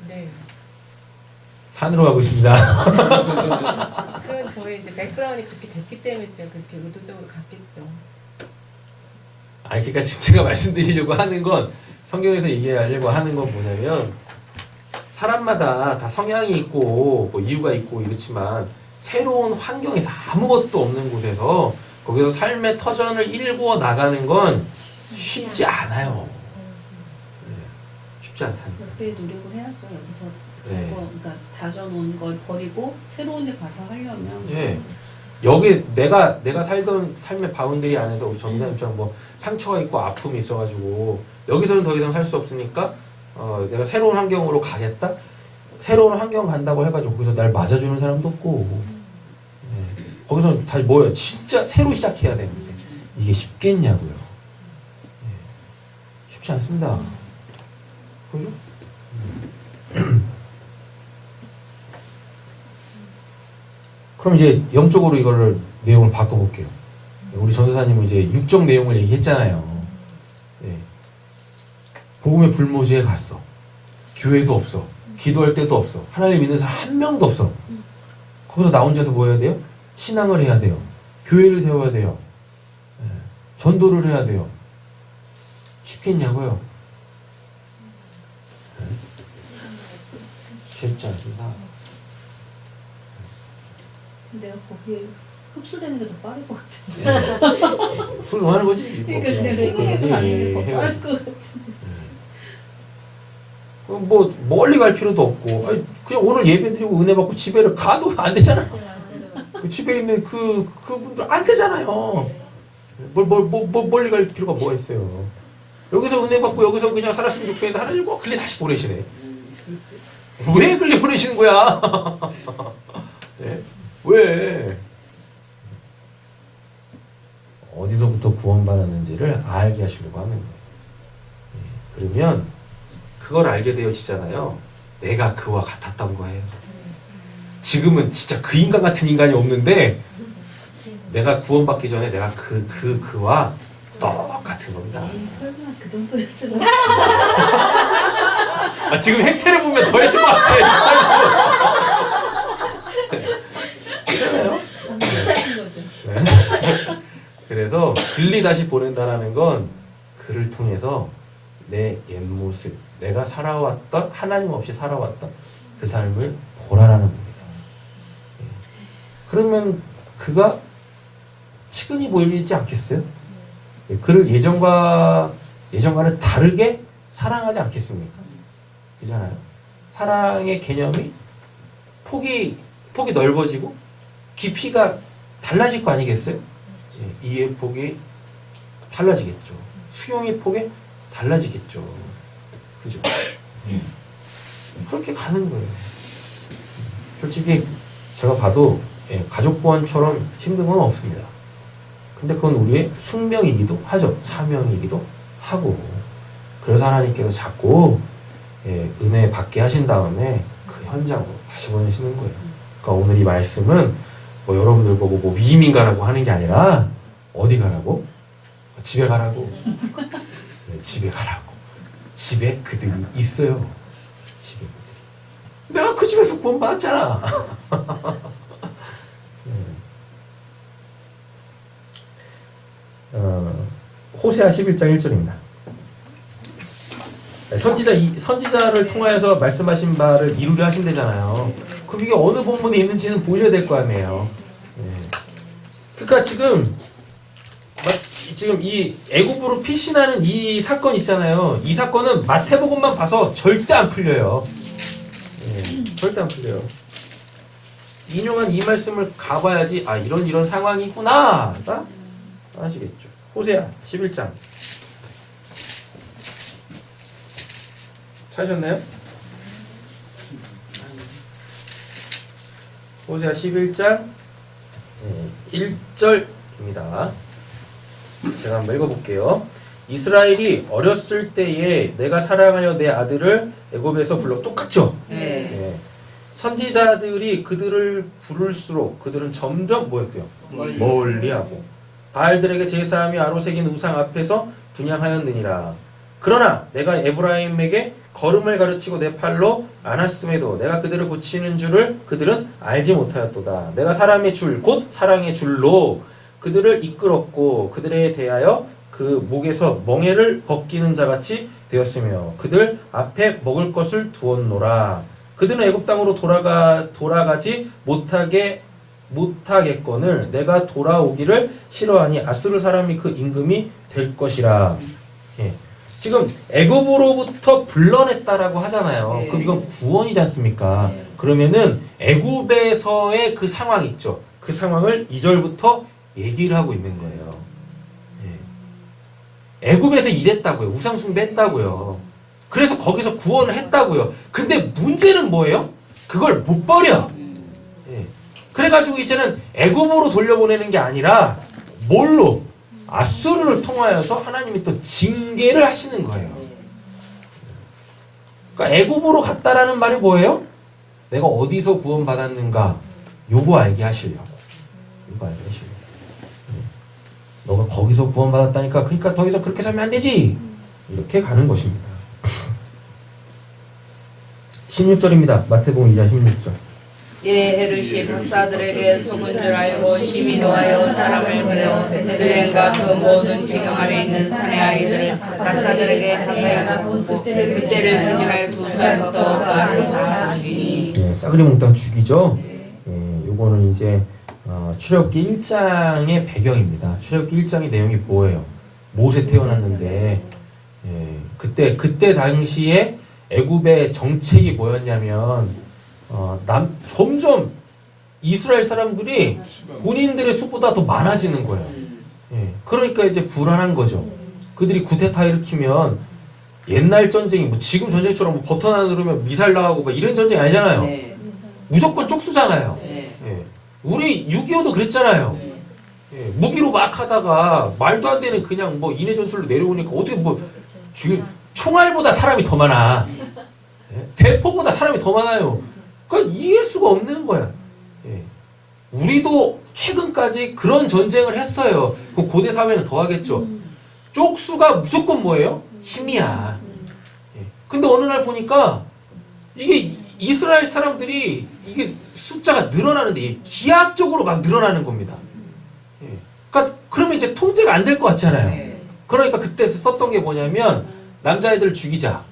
네. 산으로 가고 있습니다. 그건 저희 이제 백그라운드이 그렇게 됐기 때문에 제가 그렇게 의도적으로 갔겠죠. 아니 그러니까 지금 제가 말씀드리려고 하는 건 성경에서 얘기하려고 하는 건 뭐냐면 사람마다 다 성향이 있고 뭐 이유가 있고 이렇지만 새로운 환경에서 아무것도 없는 곳에서 거기서 삶의 터전을 일구어 나가는 건 쉽지 않아요. 네, 쉽지 않다는 거예요. 옆에 노력을 해야죠. 여기서 네. 그러니까 다져놓은 걸 버리고 새로운 데 가서 하려면 네. 여기 내가 살던 삶의 바운더리 안에서 우리 전도사님처럼 뭐 상처가 있고 아픔이 있어가지고 여기서는 더 이상 살 수 없으니까 내가 새로운 환경으로 가겠다? 새로운 환경 간다고 해가지고 거기서 날 맞아주는 사람도 없고 네. 거기서는 다 뭐예요? 진짜 새로 시작해야 되는데 이게 쉽겠냐고요. 네. 쉽지 않습니다. 그죠? 그럼 이제 영적으로 이거를 내용을 바꿔볼게요. 우리 전도사님은 이제 육적 내용을 얘기했잖아요. 네. 복음의 불모지에 갔어. 교회도 없어. 기도할 때도 없어. 하나님 믿는 사람 한 명도 없어. 거기서 나 혼자서 뭐 해야 돼요? 신앙을 해야 돼요. 교회를 세워야 돼요. 네. 전도를 해야 돼요. 쉽겠냐고요? 네. 쉽지 않습니다. 내가 거기에 흡수되는 게 더 빠를 것 같은데. 술 뭐 하는 거지? 그러니까 내가 수능에 가는 게 더 빠를 해가지고. 것 같은데. 뭐 멀리 갈 필요도 없고 아니, 그냥 오늘 예배 드리고 은혜 받고 집에를 가도 안 되잖아. 그 집에 있는 그분들 안 되잖아요. 멀리 갈 필요가 뭐가 있어요. 여기서 은혜 받고 여기서 그냥 살았으면 좋겠는데 하나님 꼭 글리 다시 보내시네. 왜 글리 보내시는 거야? 네? 왜? 어디서부터 구원받았는지를 알게 하시려고 하는 거예요. 그러면 그걸 알게 되어지잖아요. 내가 그와 같았던 거예요. 지금은 진짜 그 인간 같은 인간이 없는데 내가 구원받기 전에 내가 그와 똑같은 겁니다. 에이, 설마 그 정도였으면. 지금 행태를 보면 더 했을 것 같아. 그렇잖아요. 하신 거죠. 네. 그래서 글리 다시 보낸다라는 건 그를 통해서 내 옛모습, 내가 살아왔던 하나님 없이 살아왔던 그 삶을 보라라는 겁니다. 그러면 그가 치근히 보이지 않겠어요? 그를 예전과는 다르게 사랑하지 않겠습니까? 그잖아요. 사랑의 개념이 폭이 넓어지고 깊이가 달라질 거 아니겠어요? 이해의 폭이 달라지겠죠. 수용의 폭이 달라지겠죠. 그죠? 그렇게 가는 거예요. 솔직히 제가 봐도 가족 구원처럼 힘든 건 없습니다. 근데 그건 우리의 숙명이기도 하죠. 사명이기도 하고. 그래서 하나님께서 자꾸 은혜 받게 하신 다음에 그 현장으로 다시 보내시는 거예요. 그러니까 오늘 이 말씀은 뭐 여러분들 보고 뭐 위임인 가라고 하는 게 아니라 어디 가라고? 집에 가라고. 네, 집에 가라고. 집에 그들이 있어요. 집에 그들이. 내가 그 집에서 구원받았잖아. 호세아 11장 1절입니다. 선지자를 통하여서 말씀하신 바를 이루려 하신대잖아요. 그럼 이게 어느 본문에 있는지는 보셔야 될 거 아니에요. 그러니까 지금 이 애굽으로 피신하는 이 사건 있잖아요. 이 사건은 마태복음만 봐서 절대 안 풀려요. 절대 안 풀려요. 인용한 이 말씀을 가봐야지 아 이런 상황이구나 아시겠죠. 호세아 11장 찾으셨나요? 호세아 11장 1절입니다. 제가 한번 읽어볼게요. 이스라엘이 어렸을 때에 내가 사랑하여 내 아들을 애굽에서 불러 똑같죠? 네. 선지자들이 그들을 부를수록 그들은 점점 뭐였대요? 멀리하고 바알들에게 제사하며 아로새긴 우상 앞에서 분향하였느니라. 그러나 내가 에브라임에게 걸음을 가르치고 내 팔로 안았음에도 내가 그들을 고치는 줄을 그들은 알지 못하였도다. 내가 사람의 줄 곧 사랑의 줄로 그들을 이끌었고 그들에 대하여 그 목에서 멍에를 벗기는 자같이 되었으며 그들 앞에 먹을 것을 두었노라. 그들은 애굽 땅으로 돌아가지 못하겠거늘 내가 돌아오기를 싫어하니 아수르 사람이 그 임금이 될 것이라. 지금 애굽으로부터 불러냈다라고 하잖아요. 그럼 이건 구원이지 않습니까? 그러면은 애굽에서의 그 상황 있죠. 그 상황을 2절부터 얘기를 하고 있는 거예요. 애굽에서 일했다고요. 우상 숭배했다고요. 그래서 거기서 구원을 했다고요. 근데 문제는 뭐예요? 그걸 못 버려. 그래가지고 이제는 애굽으로 돌려보내는 게 아니라 뭘로? 아수르를 통하여서 하나님이 또 징계를 하시는 거예요. 그러니까 애굽으로 갔다라는 말이 뭐예요? 내가 어디서 구원받았는가 요거 알게 하시려고. 요거 알게 하시려고. 너가 거기서 구원받았다니까 그러니까 더 이상 그렇게 살면 안 되지. 이렇게 가는 것입니다. 16절입니다. 마태복음 2장 16절. 헤롯이 박사들에게 속은 줄 알고 심히 노하여 사람을 보내어 베들레헴과 그 모든 지경 아래 있는 산의 아이들을 박사들에게 사사하고 그때를 분열할 두 살부터 그 아래로 다 죽이니. 싸그리 몽땅 죽이죠. 요거는 이제 출애굽기 1장의 배경입니다. 출애굽기 1장의 내용이 뭐예요? 모세 태어났는데 그때 당시에 애굽의 정책이 뭐였냐면 점점 이스라엘 사람들이 본인들의 수보다 더 많아지는 거예요. 그러니까 이제 불안한 거죠. 그들이 구테타 일으키면 옛날 전쟁이 뭐 지금 전쟁처럼 뭐 버튼 하나 누르면 미사일 나가고 막 이런 전쟁이 아니잖아요. 무조건 쪽수잖아요. 우리 6.25도 그랬잖아요. 무기로 막 하다가 말도 안 되는 그냥 뭐 인해 전술로 내려오니까 어떻게 뭐 지금 총알보다 사람이 더 많아. 대포보다 사람이 더 많아요. 그러니까 이길 수가 없는 거야. 우리도 최근까지 그런 전쟁을 했어요. 그 고대 사회는 더 하겠죠. 쪽수가 무조건 뭐예요? 힘이야. 근데 어느 날 보니까 이게 이스라엘 사람들이 이게 숫자가 늘어나는데 이게 기하학적으로 막 늘어나는 겁니다. 그러니까 그러면 이제 통제가 안 될 것 같잖아요. 그러니까 그때 썼던 게 뭐냐면 남자애들 죽이자.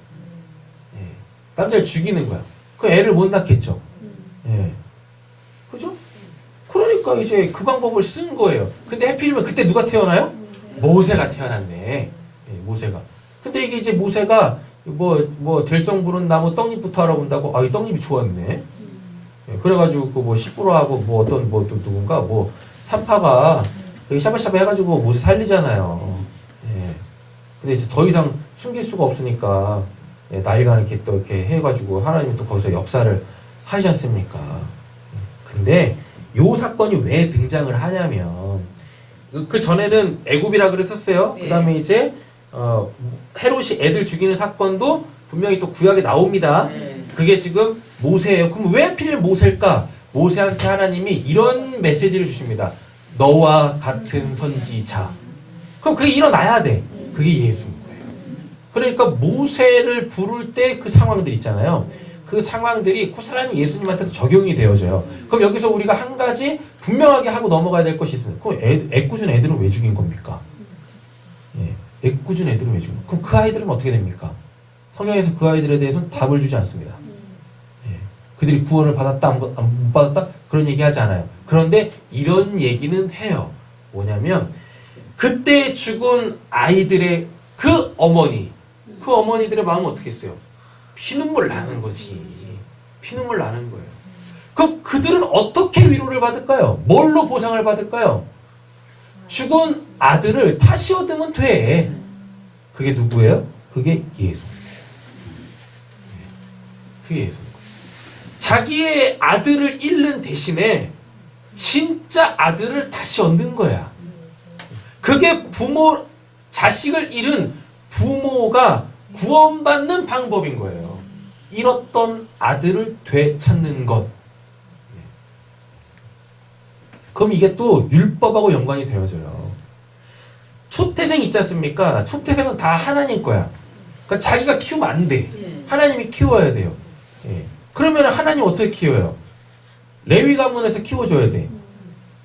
남자를 죽이는 거야. 그 애를 못 낳겠죠. 그죠? 그러니까 이제 그 방법을 쓴 거예요. 근데 해필이면 그때 누가 태어나요? 모세가 태어났네. 모세가. 근데 이게 이제 모세가 뭐 될성 부른 나무 떡잎부터 알아본다고 이 떡잎이 좋았네. 그래가지고 그 뭐 시부라하고 뭐 어떤 뭐 또 누군가 뭐 산파가 샤바샤바 해가지고 모세 살리잖아요. 근데 이제 더 이상 숨길 수가 없으니까 나일간을 이렇게 또 이렇게 해가지고 하나님이 또 거기서 역사를 하지 않습니까? 근데 요 사건이 왜 등장을 하냐면 그 전에는 애굽이라 그랬었어요. 그 다음에 이제 헤롯이 애들 죽이는 사건도 분명히 또 구약에 나옵니다. 그게 지금 모세예요. 그럼 왜 하필 모세일까? 모세한테 하나님이 이런 메시지를 주십니다. 너와 같은 선지자. 그럼 그게 일어나야 돼. 그게 예수인 거예요. 그러니까 모세를 부를 때 그 상황들 있잖아요. 그 상황들이 고스란히 예수님한테도 적용이 되어져요. 그럼 여기서 우리가 한 가지 분명하게 하고 넘어가야 될 것이 있습니다. 그럼 애꿎은 애들은 왜 죽인 겁니까? 애꿎은 애들은 왜 죽인 겁니까? 그럼 그 아이들은 어떻게 됩니까? 성경에서 그 아이들에 대해서는 답을 주지 않습니다. 그들이 구원을 받았다 못 받았다 그런 얘기 하지 않아요. 그런데 이런 얘기는 해요. 뭐냐면 그때 죽은 아이들의 그 어머니들의 마음은 어떻게 했어요? 피눈물 나는 거지. 피눈물 나는 거예요. 그럼 그들은 어떻게 위로를 받을까요? 뭘로 보상을 받을까요? 죽은 아들을 다시 얻으면 돼. 그게 누구예요? 그게 예수. 그게 예수. 자기의 아들을 잃는 대신에 진짜 아들을 다시 얻는 거야. 그게 자식을 잃은 부모가 구원받는 방법인 거예요. 잃었던 아들을 되찾는 것. 그럼 이게 또 율법하고 연관이 되어져요. 초태생 있지 않습니까? 초태생은 다 하나님 거야. 그러니까 자기가 키우면 안 돼. 하나님이 키워야 돼요. 예. 그러면 하나님 어떻게 키워요? 레위 가문에서 키워줘야 돼.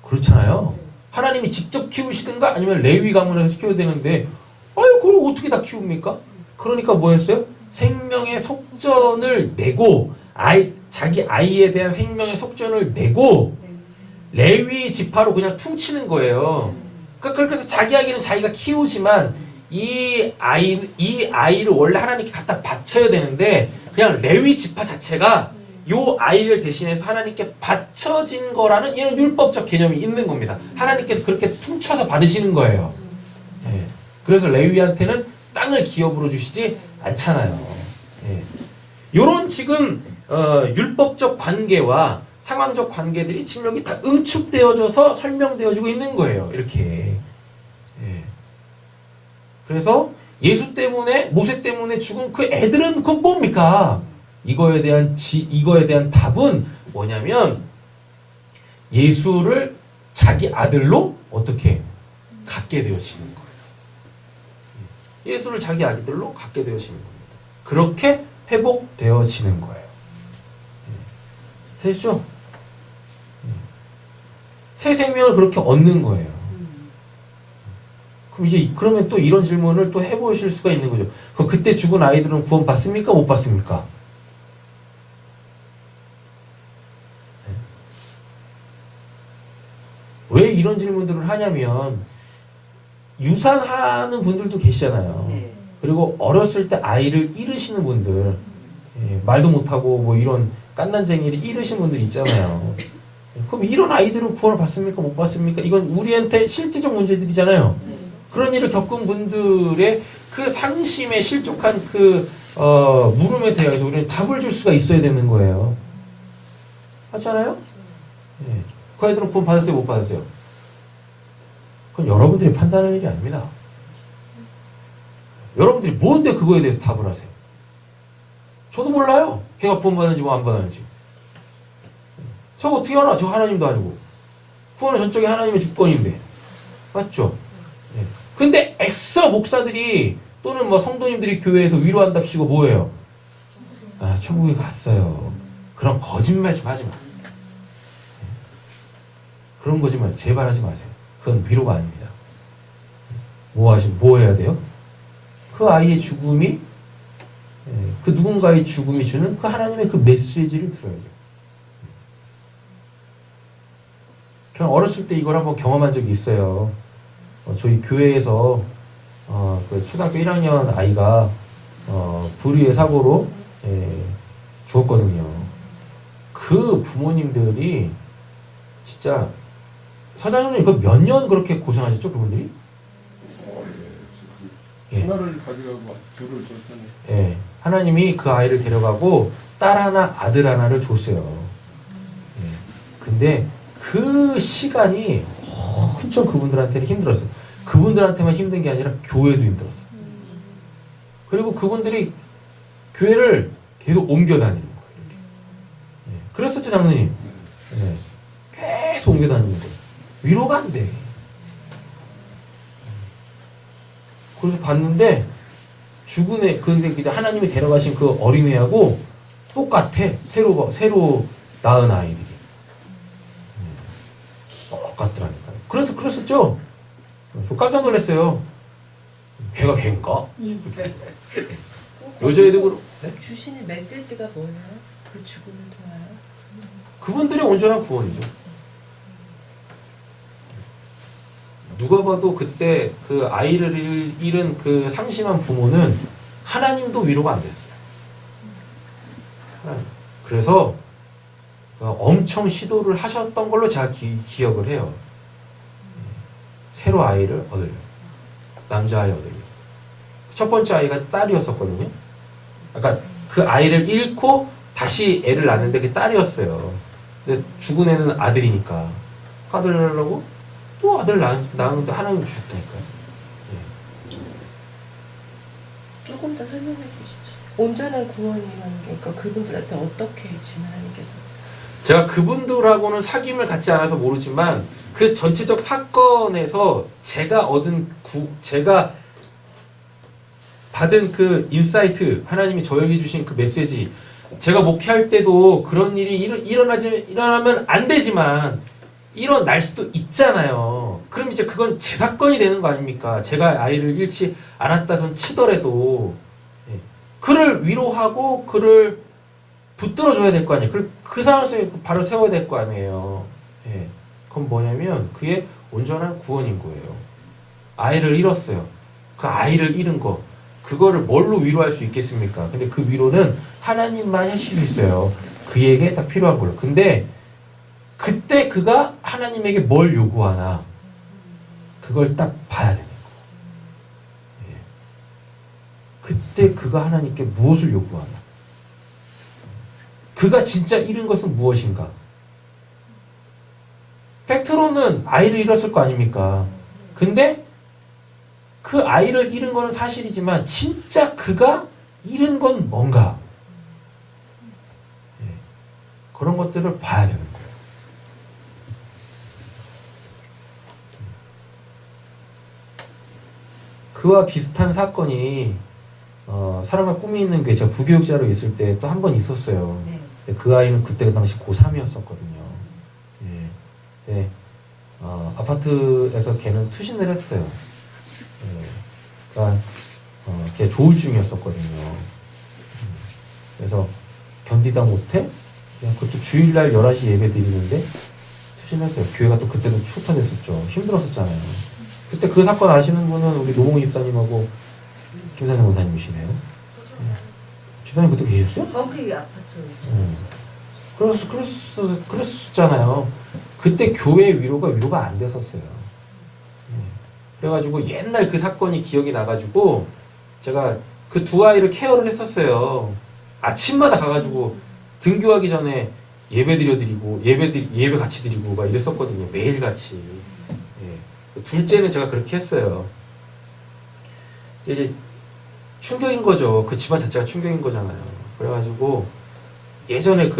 그렇잖아요. 하나님이 직접 키우시든가 아니면 레위 가문에서 키워야 되는데 아유 그걸 어떻게 다 키웁니까? 그러니까 뭐 했어요? 생명의 속전을 내고 자기 아이에 대한 생명의 속전을 내고 레위 지파로 그냥 퉁치는 거예요. 그러니까 그래서 자기 아기는 자기가 키우지만 이 아이를 원래 하나님께 갖다 바쳐야 되는데 그냥 레위 지파 자체가 요 아이를 대신해서 하나님께 바쳐진 거라는 이런 율법적 개념이 있는 겁니다. 하나님께서 그렇게 퉁쳐서 받으시는 거예요. 예. 그래서 레위한테는 땅을 기업으로 주시지 않잖아요. 예. 요런 지금 율법적 관계와 상황적 관계들이 지금 여기 다 응축되어져서 설명되어지고 있는 거예요. 이렇게. 예. 그래서 예수 때문에 모세 때문에 죽은 그 애들은 그건 뭡니까? 이거에 대한 답은 뭐냐면 예수를 자기 아들로 어떻게 갖게 되어지는 거예요. 예수를 자기 아들로 갖게 되어지는 겁니다. 그렇게 회복되어지는 거예요. 되시죠? 새 생명을 그렇게 얻는 거예요. 그러면 또 이런 질문을 또 해보실 수가 있는 거죠. 그럼 그때 죽은 아이들은 구원 받습니까? 못 받습니까? 왜 이런 질문들을 하냐면 유산하는 분들도 계시잖아요. 그리고 어렸을 때 아이를 잃으시는 분들, 말도 못하고 뭐 이런 깐난쟁이를 잃으신 분들 있잖아요. 그럼 이런 아이들은 구원을 받습니까? 못 받습니까? 이건 우리한테 실제적 문제들이잖아요. 그런 일을 겪은 분들의 그 상심에 실족한 그 물음에 대해서 우리는 답을 줄 수가 있어야 되는 거예요. 맞잖아요? 예. 그 아이들은 구원 받았어요? 못 받았어요? 그건 여러분들이 판단할 일이 아닙니다. 여러분들이 뭔데 그거에 대해서 답을 하세요? 저도 몰라요. 걔가 구원 받는지 뭐 안 받는지. 저거 어떻게 알아? 저 하나님도 아니고. 구원은 전적인 하나님의 주권인데. 맞죠? 예. 근데 애써 목사들이 또는 뭐 성도님들이 교회에서 위로한답시고 뭐예요? 아, 천국에 갔어요. 그런 거짓말 좀 하지 마. 그런 거짓말 제발 하지 마세요. 그건 위로가 아닙니다. 뭐 해야 돼요? 그 아이의 죽음이 그 누군가의 죽음이 주는 그 하나님의 그 메시지를 들어야죠. 그냥 어렸을 때 이걸 한번 경험한 적이 있어요. 저희 교회에서 그 초등학교 1학년 아이가 불의의 사고로 죽었거든요. 그 부모님들이 진짜 서장님 그 몇 년 그렇게 고생하셨죠 그분들이? 하나를 가져가고 둘을 줬더니 예, 하나님이 그 아이를 데려가고 딸 하나 아들 하나를 줬어요. 예, 근데 그 시간이 엄청 그분들한테는 힘들었어요. 그분들한테만 힘든 게 아니라 교회도 힘들었어요. 그리고 그분들이 교회를 계속 옮겨 다니는 거예요. 이렇게. 예, 그랬었죠 장로님? 예, 계속 옮겨 다니는 거예요. 위로가 안 돼. 그래서 봤는데 죽은 애, 하나님이 데려가신 그 어린애하고 똑같아. 새로 낳은 아이들이. 똑같더라니까요. 그래서 그랬었죠. 저 깜짝 놀랐어요. 걔가 걔인가? 여자애들 네? 주시는 메시지가 뭐예요? 그 죽음을 통하여 그분들의 온전한 구원이죠. 누가 봐도 그때 그 아이를 잃은 그 상심한 부모는 하나님도 위로가 안 됐어요. 그래서 엄청 시도를 하셨던 걸로 제가 기억을 해요. 새로 아이를 얻으려. 남자아이 얻으려. 첫 번째 아이가 딸이었었거든요. 그러니까 그 아이를 잃고 다시 애를 낳는데 그게 딸이었어요. 근데 죽은 애는 아들이니까 아들 낳으려고 또 아들 낳았는데 하나님이 주셨다니까요. 조금 더 설명해 주시죠. 온전한 구원이라는 게 그러니까 그분들한테 어떻게 지금 하나님께서 제가 그분들하고는 사귐을 갖지 않아서 모르지만 그 전체적 사건에서 제가 제가 받은 그 인사이트, 하나님이 저에게 주신 그 메시지, 제가 목회할 때도 그런 일이 일어나면 안 되지만 일어날 수도 있잖아요. 그럼 이제 그건 제 사건이 되는 거 아닙니까? 제가 아이를 잃지 않았다선 치더라도 그를 위로하고 그를 붙들어줘야 될 거 아니에요. 그 상황에서 발을 세워야 될 거 아니에요. 예. 그건 뭐냐면 그의 온전한 구원인 거예요. 아이를 잃었어요. 그 아이를 잃은 거 그거를 뭘로 위로할 수 있겠습니까? 근데 그 위로는 하나님만 하실 수 있어요. 그에게 딱 필요한 걸로. 근데 그때 그가 하나님에게 뭘 요구하나 그걸 딱 봐야 되는 거예요. 예. 그때 그가 하나님께 무엇을 요구하나 그가 진짜 잃은 것은 무엇인가? 팩트로는 아이를 잃었을 거 아닙니까? 근데 그 아이를 잃은 거는 사실이지만 진짜 그가 잃은 건 뭔가? 예. 그런 것들을 봐야 되는 거예요. 그와 비슷한 사건이 사람의 꿈이 있는 게 제가 부교육자로 있을 때 또 한 번 있었어요. 네. 근데 그 아이는 그때 그 당시 고3이었었거든요. 예. 네. 아파트에서 걔는 투신을 했어요. 예. 그러니까 걔 조울증이었었거든요. 그래서 견디다 못해 그냥 그것도 주일날 11시 예배 드리는데 투신했어요. 교회가 또 그때도 초토됐었죠. 힘들었었잖아요. 그때 그 사건 아시는 분은 우리 노봉 집사님하고 김사님 원사님이시네요. 집사님 그때 계셨어요? 거기 아파트. 그랬었잖아요. 그때 교회 위로가 안 됐었어요. 그래가지고 옛날 그 사건이 기억이 나가지고 제가 그 두 아이를 케어를 했었어요. 아침마다 가가지고 등교하기 전에 예배 드려드리고 예배 같이 드리고 막 이랬었거든요. 매일 같이. 예. 둘째는 제가 그렇게 했어요. 이제 충격인 거죠. 그 집안 자체가 충격인 거잖아요. 그래가지고 예전에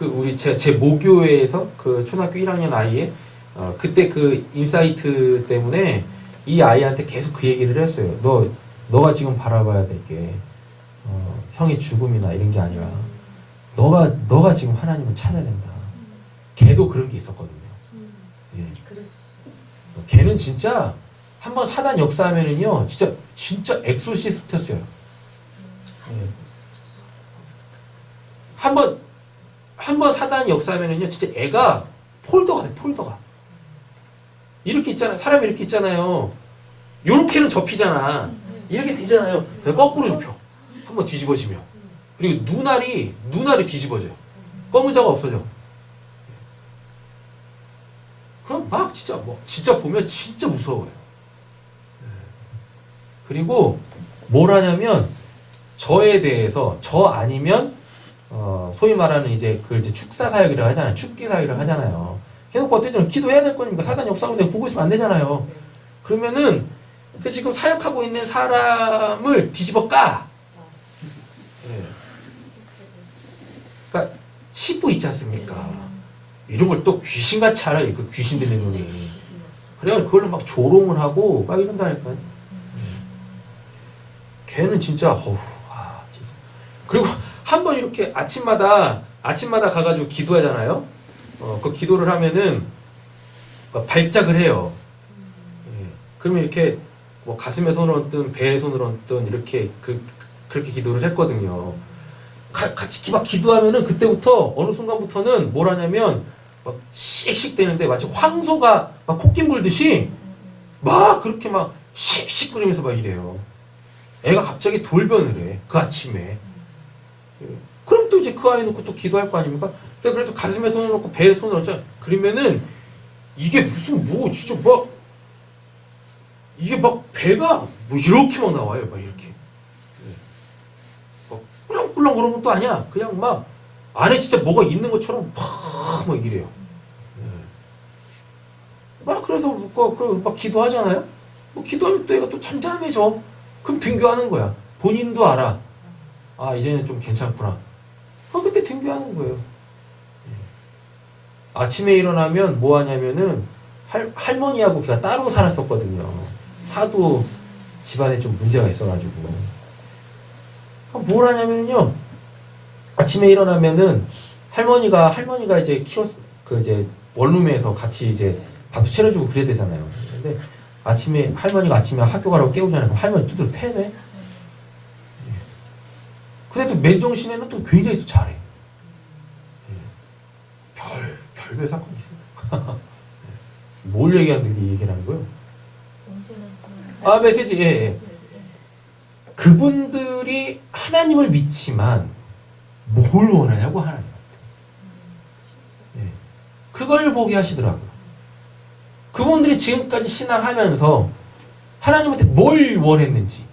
우리 제 모교회에서 그 초등학교 1학년 아이의 그때 그 인사이트 때문에 이 아이한테 계속 그 얘기를 했어요. 너가 지금 바라봐야 될 게 형의 죽음이나 이런 게 아니라 너가 지금 하나님을 찾아야 된다. 걔도 그런 게 있었거든요. 예. 걔는 진짜 한번 사단 역사하면은요, 진짜 엑소시스트였어요. 예. 한번 사단 역사하면은요, 진짜 애가 폴더가 돼, 폴더가. 이렇게 있잖아, 사람이 이렇게 있잖아요. 요렇게는 접히잖아. 이렇게 되잖아요. 거꾸로 접혀. 한번 뒤집어지면. 그리고 눈알이 뒤집어져요. 검은 자가 없어져. 그럼 막 진짜 보면 진짜 무서워요. 그리고 뭘 하냐면 저에 대해서 저 아니면 소위 말하는 이제 그걸 이제 축사 사역이라고 하잖아요. 축기 사역이라고 하잖아요. 해놓고 어쨌든 기도해야 될 거니까 사단 역사하고 내가 보고 있으면 안 되잖아요. 그러면은 그 지금 사역하고 있는 사람을 뒤집어 까. 네. 그러니까 치부 있지 않습니까? 이런 걸 또 귀신같이 알아요. 그 귀신 들린 놈이. 그래가지고 그걸로 막 조롱을 하고 막 이런다니까요. 걔는 진짜 진짜. 그리고 한 번 이렇게 아침마다 가가지고 기도하잖아요. 그 기도를 하면은 발작을 해요. 예. 그러면 이렇게 뭐 가슴에 손을 얹든 배에 손을 얹든 이렇게 그렇게 기도를 했거든요. 같이 막 기도하면은 그때부터 어느 순간부터는 뭘 하냐면 막 씩씩 되는데 마치 황소가 막 콧김 불듯이 막 그렇게 막 씩씩거리면서 막 이래요. 애가 갑자기 돌변을 해. 그 아침에. 그럼 또 이제 그 아이 놓고 또 기도할 거 아닙니까? 그래서 가슴에 손을 놓고 배에 손을 얹자. 그러면은 이게 무슨 뭐 진짜 막 이게 막 배가 뭐 이렇게 막 나와요. 막 이렇게. 막 꿀렁꿀렁 그런 것도 아니야. 그냥 막 안에 진짜 뭐가 있는 것처럼 막 이래요. 막 그래서 막 기도하잖아요. 뭐 기도하면 또 애가 또 잠잠해져. 그럼 등교하는 거야. 본인도 알아. 아 이제는 좀 괜찮구나. 그때 등교하는 거예요. 아침에 일어나면 뭐 하냐면은 할머니하고 걔가 따로 살았었거든요. 하도 집안에 좀 문제가 있어가지고. 뭘 하냐면요. 아침에 일어나면은 할머니가 이제 그 이제 원룸에서 같이 이제 밥도 차려주고 그래야 되잖아요. 근데 할머니가 아침에 학교 가라고 깨우잖아요. 그럼 할머니 두드려 패네. 근데 또 맨정신에는 또 굉장히 또 잘해. 별별 사건이 있습니다. 뭘 얘기하는데 얘기를 하는 거예요? 아 메시지 예. 그분들이 하나님을 믿지만 뭘 원하냐고 하나님한테. 예. 그걸 보게 하시더라고요. 그분들이 지금까지 신앙하면서 하나님한테 뭘 원했는지.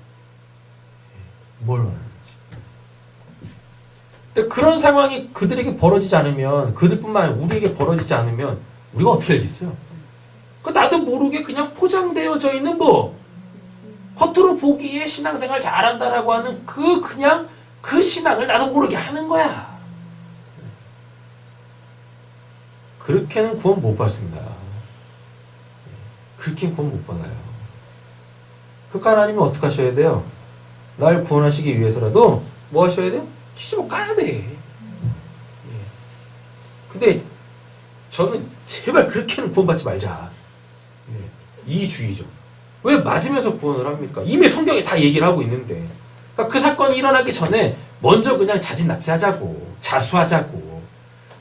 뭘 원했는지. 근데 그런 상황이 그들에게 벌어지지 않으면 그들뿐만 아니라 우리에게 벌어지지 않으면 우리가 어떻게 알겠어요? 나도 모르게 그냥 포장되어져 있는 뭐 겉으로 보기에 신앙생활 잘한다라고 하는 그냥 그 신앙을 나도 모르게 하는 거야. 그렇게는 구원 못 받습니다. 그렇게는 구원 못 받아요. 그러니까 하나님은 어떻게 하셔야 돼요? 날 구원하시기 위해서라도 뭐 하셔야 돼요? 뒤집어 까야 돼. 근데 저는 제발 그렇게는 구원받지 말자. 이 주의죠. 왜 맞으면서 구원을 합니까? 이미 성경에 다 얘기를 하고 있는데. 그러니까 그 사건이 일어나기 전에 먼저 그냥 자진납세하자고, 자수하자고.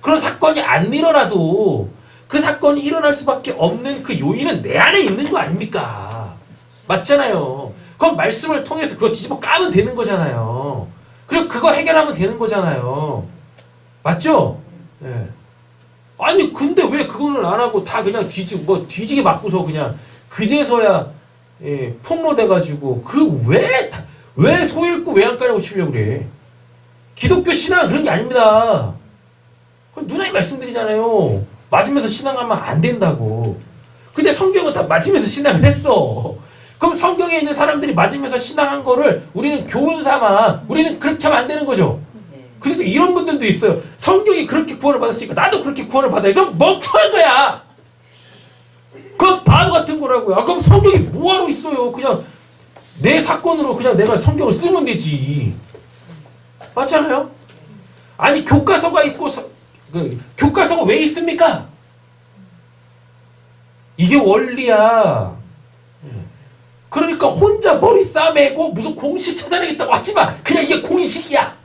그런 사건이 안 일어나도 그 사건이 일어날 수밖에 없는 그 요인은 내 안에 있는 거 아닙니까? 맞잖아요. 그건 말씀을 통해서 그거 뒤집어 까면 되는 거잖아요. 그리고 그거 해결하면 되는 거잖아요. 맞죠? 예. 아니 근데 왜 그거는 안 하고 다 그냥 뒤지게 맞고서 그냥 그제서야 예, 폭로돼가지고 왜 소 읽고 외양간에 오시려고 그래? 기독교 신앙은 그런 게 아닙니다. 누나이 말씀드리잖아요. 맞으면서 신앙하면 안 된다고. 근데 성경은 다 맞으면서 신앙을 했어. 그럼 성경에 있는 사람들이 맞으면서 신앙한 거를 우리는 교훈 삼아 우리는 그렇게 하면 안 되는 거죠. 그래도 이런 분들도 있어요. 성경이 그렇게 구원을 받았으니까 나도 그렇게 구원을 받아야. 그럼 멍청한 거야. 그건 바보 같은 거라고요. 그럼 성경이 뭐하러 있어요. 그냥 내 사건으로 그냥 내가 성경을 쓰면 되지. 맞잖아요? 아니 교과서가 있고 교과서가 왜 있습니까? 이게 원리야. 그러니까 혼자 머리 싸매고 무슨 공식 찾아내겠다고 하지마. 그냥 이게 공식이야.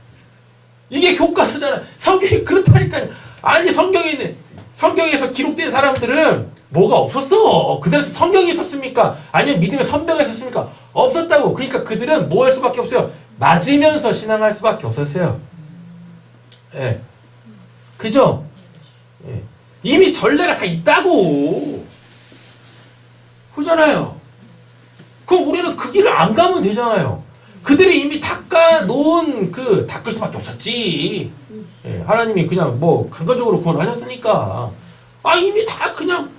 이게 교과서잖아. 성경이 그렇다니까요. 아니 성경에서 기록된 사람들은 뭐가 없었어. 그들한테 성경이 있었습니까? 아니면 믿음의 선배가 있었습니까? 없었다고. 그러니까 그들은 뭐 할 수밖에 없어요. 맞으면서 신앙할 수밖에 없었어요. 예. 그죠? 예. 이미 전례가 다 있다고. 그잖아요. 그럼 우리는 그 길을 안 가면 되잖아요. 그들이 이미 닦아놓은 닦을 수밖에 없었지. 예, 하나님이 그냥 뭐 근거적으로 구원을 하셨으니까. 이미 다 그냥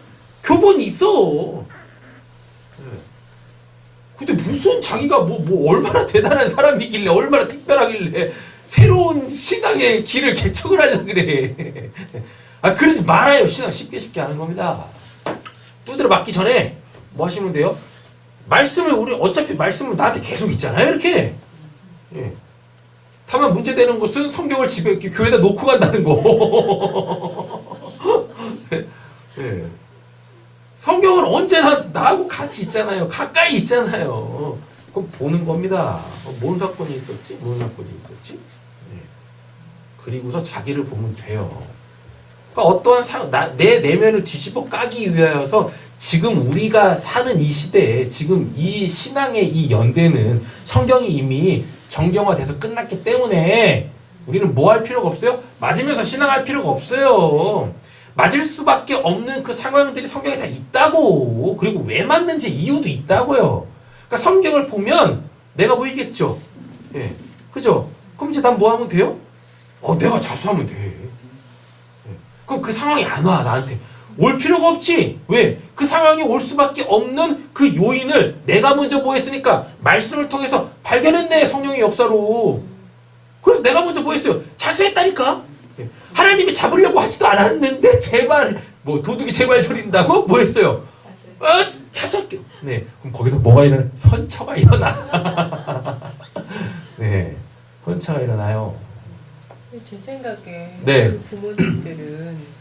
교본이 있어. 예. 근데 무슨 자기가 뭐 얼마나 대단한 사람이길래 얼마나 특별하길래 새로운 신앙의 길을 개척을 하려고 그래. 그러지 말아요. 신앙 쉽게 하는 겁니다. 두드려 맞기 전에 뭐 하시면 돼요? 우리 어차피 말씀은 나한테 계속 있잖아요. 이렇게. 예. 다만 문제되는 것은 성경을 집에 교회에다 놓고 간다는 거. 예. 성경은 언제나 나하고 같이 있잖아요. 가까이 있잖아요. 그럼 보는 겁니다. 뭔 사건이 있었지? 예. 그리고서 자기를 보면 돼요. 그러니까 어떠한 내 내면을 뒤집어 까기 위하여서 지금 우리가 사는 이 시대에 지금 이 신앙의 이 연대는 성경이 이미 정경화돼서 끝났기 때문에 우리는 뭐 할 필요가 없어요? 맞으면서 신앙할 필요가 없어요. 맞을 수밖에 없는 그 상황들이 성경에 다 있다고. 그리고 왜 맞는지 이유도 있다고요. 그러니까 성경을 보면 내가 보이겠죠. 예, 그죠? 그럼 이제 난 뭐 하면 돼요? 내가 자수하면 돼. 예. 그럼 그 상황이 안 와, 나한테. 올 필요가 없지. 왜? 그 상황이 올 수밖에 없는 그 요인을 내가 먼저 뭐 했으니까 말씀을 통해서 발견했네, 성령의 역사로. 그래서 내가 먼저 뭐 했어요? 자수했다니까. 예. 하나님이 잡으려고 하지도 않았는데 제발 뭐 도둑이 제발 저린다고 뭐 했어요? 자수할게요. 네, 그럼 거기서 뭐가 일어나? 선처가 일어나. 네, 선처가 일어나요. 제 생각에 네. 그 부모님들은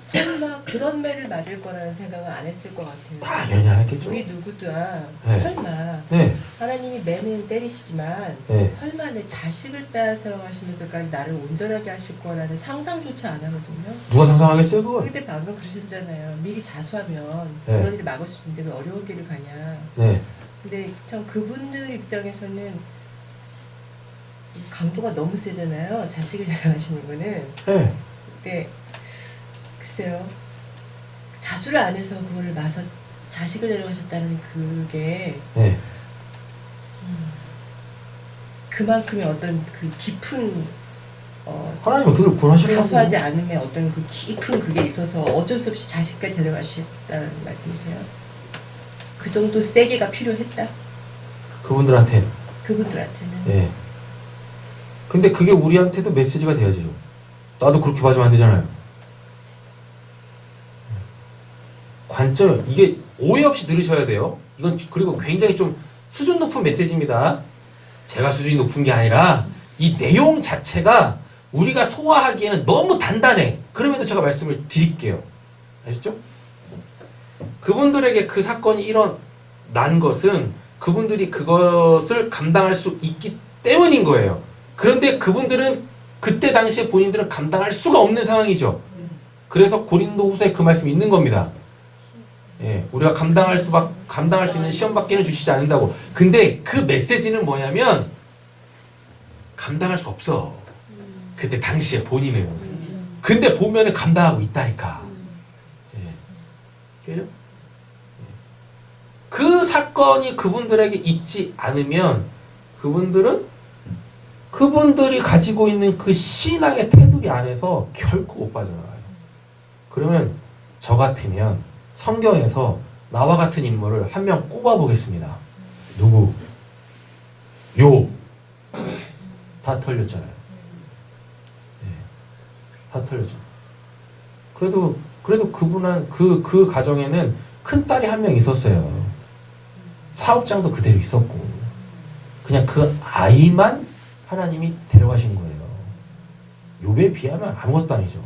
설마 그런 매를 맞을 거라는 생각은 안 했을 것 같아요. 당연히 안 했겠죠. 우리 누구도야 네. 설마 네, 하나님이 매는 때리시지만 네. 설마 내 자식을 빼앗아 가시면서까지 나를 온전하게 하실 거라는 상상조차 안 하거든요. 누가 상상하겠어요, 그걸? 근데 방금 그러셨잖아요. 미리 자수하면 네. 그런 일을 막을 수 있는데 왜 어려운 길을 가냐. 네, 근데 참 그분들 입장에서는 강도가 너무 세잖아요. 자식을 데려가시는 거는. 네. 근데 글쎄요. 자수를 안 해서 그거를 마서 자식을 데려가셨다는 그게 네. 그만큼의 어떤 그 깊은 하나님은 그들 구원하시려고. 자수하지 않음에 어떤 그 깊은 그게 있어서 어쩔 수 없이 자식까지 데려가셨다는 말씀이세요? 그 정도 세게가 필요했다? 그분들한테. 그분들한테는. 예. 근데 그게 우리한테도 메시지가 돼야죠. 나도 그렇게 맞으면 안 되잖아요. 관점, 이게 오해 없이 들으셔야 돼요. 이건 그리고 굉장히 좀 수준 높은 메시지입니다. 제가 수준이 높은 게 아니라 이 내용 자체가 우리가 소화하기에는 너무 단단해. 그럼에도 제가 말씀을 드릴게요. 아시죠? 그분들에게 그 사건이 일어난 것은 그분들이 그것을 감당할 수 있기 때문인 거예요. 그런데 그분들은 그때 당시에 본인들은 감당할 수가 없는 상황이죠. 그래서 고린도후서에 그 말씀이 있는 겁니다. 예, 우리가 감당할 수 있는 시험밖에는 주시지 않는다고. 근데 그 메시지는 뭐냐면 감당할 수 없어. 그때 당시에 본인은. 근데 보면은 감당하고 있다니까. 예. 그죠? 그 사건이 그분들에게 있지 않으면 그분들이 가지고 있는 그 신앙의 테두리 안에서 결코 못 빠져나가요. 그러면 저 같으면 성경에서 나와 같은 인물을 한 명 꼽아보겠습니다. 누구? 욥. 다 털렸잖아요. 네. 다 털렸죠. 그래도 그분한 그 가정에는 큰 딸이 한 명 있었어요. 사업장도 그대로 있었고, 그냥 그 아이만 하나님이 데려가신 거예요. 욥에 비하면 아무것도 아니죠.